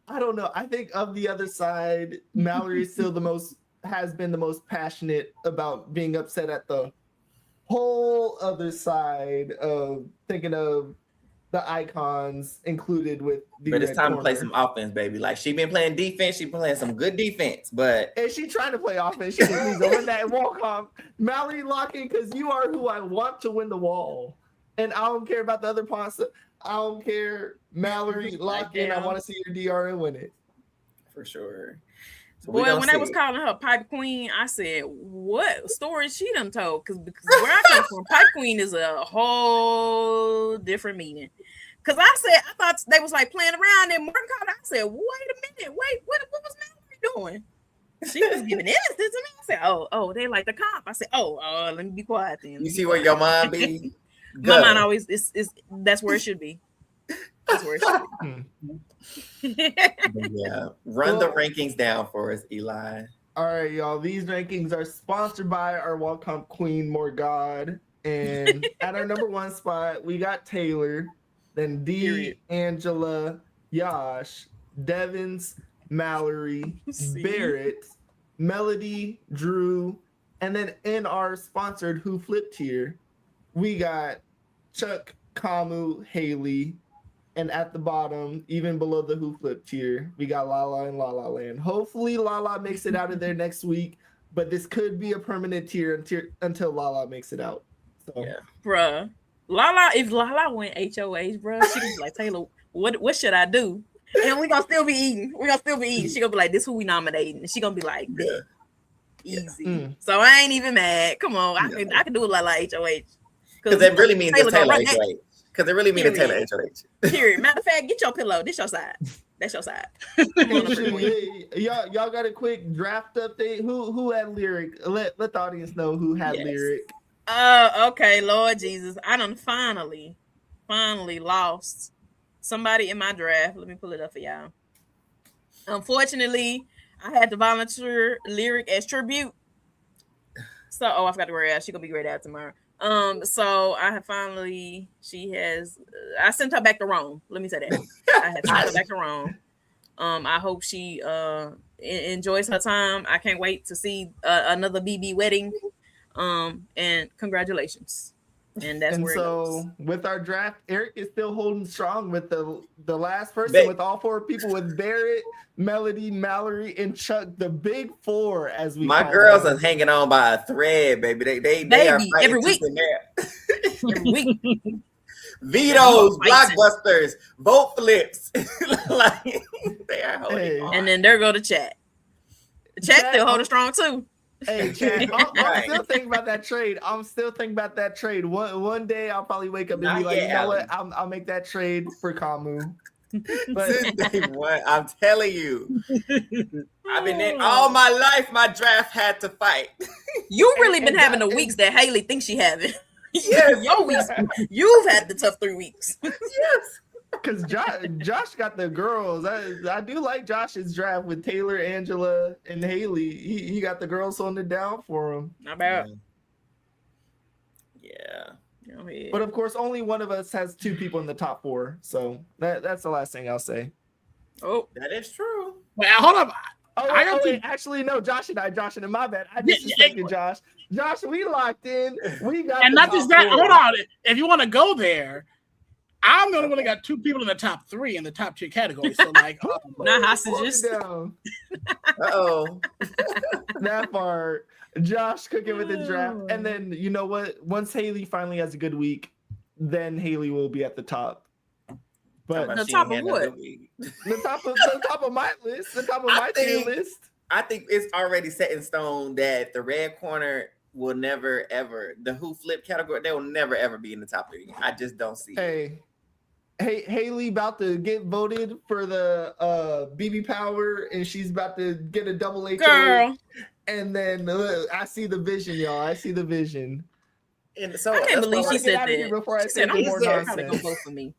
Speaker 3: I don't know. I think of the other side, Mallory is still has been the most passionate about being upset at the whole other side of thinking of the icons included with the
Speaker 2: But it's time to play some offense, baby. Like, she been playing defense, she playing some good defense, but
Speaker 3: and she trying to play offense. She needs to win that walk off. Mallory, lock in because you are who I want to win the wall. And I don't care about the other pawns. I don't care. Mallory, lock in. I want to see your DR and win it.
Speaker 2: For sure. So
Speaker 1: boy, when I was calling her Pipe Queen, I said, what story she done told? Because where I come from, Pipe Queen is a whole different meaning. Because I thought they was like playing around, and Martin called. I said, wait a minute, what was Mallory doing? She was giving innocence to me. I said, oh, they like the cop. I said, oh, let me be quiet then.
Speaker 2: You see where your mind be?
Speaker 1: My mind always is that's where it should be. That's where it should
Speaker 2: be. Yeah. Run the rankings down for us, Eli.
Speaker 3: All right, y'all. These rankings are sponsored by our welcome queen, Morgad. And at our number one spot, we got Taylor, then D, Angela, Yash, Devins, Mallory, Barrett, Melody, Drew, and then in our sponsored Who Flipped tier, we got Chuck, Kamu, Haley, and at the bottom, even below the Who Flipped tier, we got Lala and La La Land. Hopefully, Lala makes it out of there next week, but this could be a permanent tier until Lala makes it out. So,
Speaker 2: yeah,
Speaker 1: bruh, Lala, if Lala went HOH, bruh, she was like, Taylor, what should I do? And we're gonna still be eating. She gonna be like, this who we nominating. And she gonna be like, bet. Easy. Mm. So I ain't even mad. Come on, I can do it like HOH.
Speaker 2: Because it really means Taylor HOH. Because it really means a Taylor HOH.
Speaker 1: Period. Matter of fact, get your pillow. This your side. That's your side.
Speaker 3: Y'all got a quick draft update. Who had lyric? Let the audience know who had lyric.
Speaker 1: Okay, Lord Jesus. I done finally lost somebody in my draft. Let me pull it up for y'all. Unfortunately, I had to volunteer lyric as tribute. So, I forgot to wear out. She gonna be great out tomorrow. So I have finally. She has. I sent her back to Rome. Let me say that. I have sent her back to Rome. I hope she enjoys her time. I can't wait to see another BB wedding. And congratulations. And that's where it goes.
Speaker 3: With our draft, Eric is still holding strong with the last person with all four people with Barrett, Melody, Mallory, and Chuck, the big four as we.
Speaker 2: My girls are hanging on by a thread, baby. They are fighting
Speaker 1: every week. Every week.
Speaker 2: Vetoes, blockbusters, vote flips. Like they are holding on.
Speaker 1: And then there go the chat. The chat still holding strong too.
Speaker 3: Hey, Chad, I'm still thinking about that trade. One day I'll probably wake up and be like, you know what? I'll make that trade for Kamu.
Speaker 2: But I'm telling you, I've been in all my life. My draft had to fight.
Speaker 1: You really been having the weeks that Haley thinks she having.
Speaker 2: Yes,
Speaker 1: your weeks. You've had the tough 3 weeks.
Speaker 2: Yes.
Speaker 3: Because Josh got the girls. I do like Josh's draft with Taylor, Angela, and Haley. He got the girls on the down for him.
Speaker 1: Not bad.
Speaker 2: Yeah.
Speaker 3: But of course, only one of us has 2 people in the top 4. So that's the last thing I'll say.
Speaker 1: Oh,
Speaker 2: that is true.
Speaker 4: Wait, hold up.
Speaker 3: Actually, no, Josh and I, my bad. I disrespected Josh. Josh, we locked in. We got.
Speaker 4: And not just that. Hold on. If you want to go there, I'm the only one that got 2 people in the top 3 in the top 2 categories. So like,
Speaker 1: not hostages.
Speaker 3: That part. Josh cooking with the draft, and then you know what? Once Haley finally has a good week, then Haley will be at the top. But
Speaker 1: the top of what?
Speaker 3: The top of my list. The top of my tier list.
Speaker 2: I think it's already set in stone that the red corner will never ever, the who flip category, they will never ever be in the top 3. I just don't see it.
Speaker 3: Hey, Haley about to get voted for the BB Power, and she's about to get a double HOH.
Speaker 1: Girl.
Speaker 3: And then I see the vision, y'all. I see the vision.
Speaker 2: And so
Speaker 1: I can't believe she said that.
Speaker 3: Before I said
Speaker 1: I'm
Speaker 3: more
Speaker 1: probably
Speaker 3: nonsense.
Speaker 1: gonna vote for me.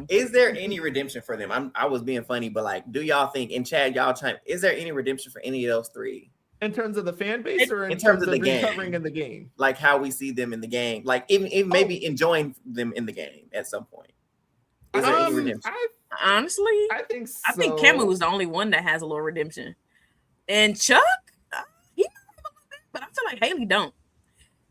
Speaker 2: Is there any redemption for them? I was being funny, but like, do y'all think? And Chad, y'all chime. Is there any redemption for any of those 3?
Speaker 3: In terms of the fan base, or in
Speaker 2: terms of the game,
Speaker 3: recovering in the game,
Speaker 2: like how we see them in the game, like even maybe enjoying them in the game at some point. Is there any redemption?
Speaker 1: Honestly,
Speaker 3: I think so.
Speaker 1: I think Cameron was the only one that has a little redemption, and Chuck, he, but I feel like Haley don't.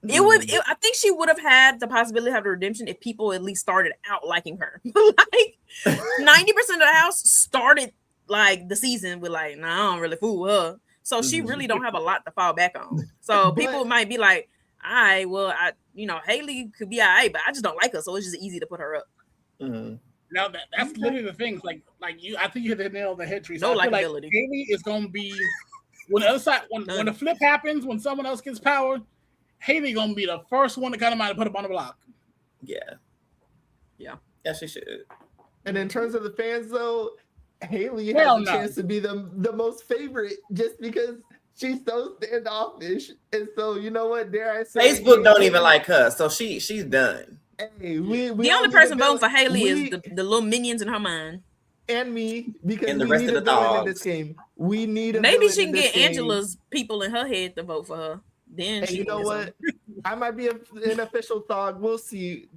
Speaker 1: I think she would have had the possibility of having a redemption if people at least started out liking her. Like 90% of the house started like the season with like, nah, I don't really fool with her. So she really don't have a lot to fall back on. So people might be like, Haley could be all right, but I just don't like her, so it's just easy to put her up.
Speaker 2: Mm-hmm.
Speaker 4: Now that's literally the thing. Like you, I think you hit the nail on the head, Teresa.
Speaker 1: No
Speaker 4: I feel like
Speaker 1: likability.
Speaker 4: Haley is gonna be when the other side when the flip happens, when someone else gets power, Haley gonna be the first one to come out and put up on the block.
Speaker 2: Yeah, she should.
Speaker 3: And in terms of the fans, though, Haley has a chance to be the most favorite just because she's so standoffish. And so, you know what? Dare I say,
Speaker 2: Facebook don't even like her, so she's done.
Speaker 3: Hey,
Speaker 1: the only person voting for Haley is the little minions in her mind.
Speaker 3: And me, because
Speaker 2: and the
Speaker 3: we
Speaker 2: rest
Speaker 3: need
Speaker 2: of the
Speaker 3: a villain
Speaker 2: dogs.
Speaker 3: in this game. We need a
Speaker 1: maybe
Speaker 3: villain
Speaker 1: she can
Speaker 3: in this
Speaker 1: get
Speaker 3: game.
Speaker 1: Angela's people in her head to vote for her. Then
Speaker 3: you know what? I might be an official thug. We'll see.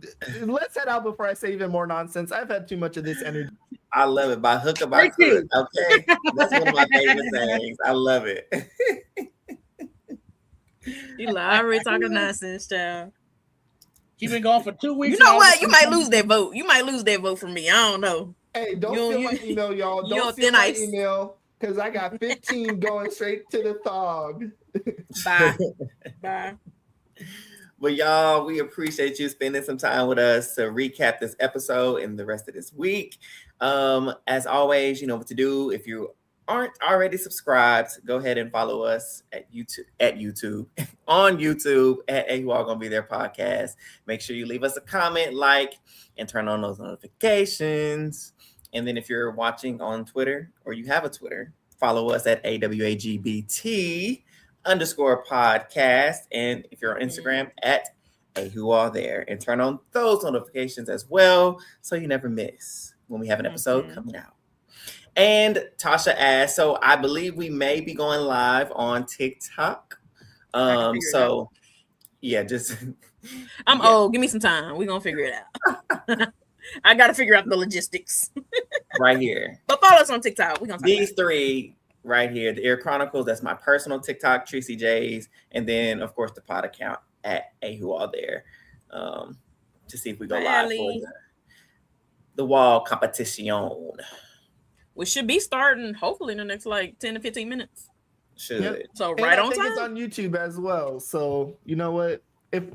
Speaker 3: Let's head out before I say even more nonsense. I've had too much of this energy.
Speaker 2: I love it. By hook or by crook. Okay. That's one of my favorite sayings. I love it.
Speaker 1: You already talking nonsense, child.
Speaker 4: He's been gone for 2 weeks.
Speaker 1: You know what? You might lose that vote. You might lose that vote from me. I don't know.
Speaker 3: Hey, don't steal my email, y'all. Don't steal my email, because I got 15 going straight to the thog.
Speaker 1: Bye.
Speaker 2: Well, y'all, we appreciate you spending some time with us to recap this episode and the rest of this week. As always, you know what to do. If you aren't already subscribed, go ahead and follow us at YouTube on YouTube at A Who All Gonna Be There podcast. Make sure you leave us a comment, like, and turn on those notifications. And then if you're watching on Twitter or you have a Twitter, follow us at AWAGBT _podcast. And if you're on Instagram at A Who All There, and turn on those notifications as well, so you never miss when we have an episode coming out. And Tasha asked, so I believe we may be going live on TikTok So yeah, just
Speaker 1: I'm old. Give me some time. We're gonna figure it out. I gotta figure out the logistics.
Speaker 2: Right here.
Speaker 1: But follow us on TikTok. We're gonna
Speaker 2: these three right here, the Ear Chronicles, that's my personal TikTok, Tracy J's, and then of course the pod account at Ahu All There. To see if we go live for the wall competition.
Speaker 1: We should be starting hopefully in the next like 10 to 15 minutes.
Speaker 2: Should.
Speaker 3: Yep.
Speaker 1: So
Speaker 3: and
Speaker 1: right
Speaker 3: I
Speaker 1: on
Speaker 3: think
Speaker 1: time.
Speaker 3: It's on YouTube as well. So you know what? If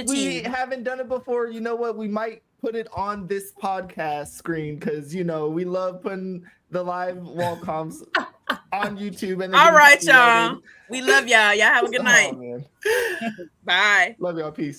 Speaker 3: we haven't done it before, you know what? We might put it on this podcast screen because you know we love putting the live wall comms on YouTube. And
Speaker 1: all right, y'all. We love y'all. Y'all have a good night.
Speaker 3: Man.
Speaker 1: Bye.
Speaker 3: Love y'all. Peace.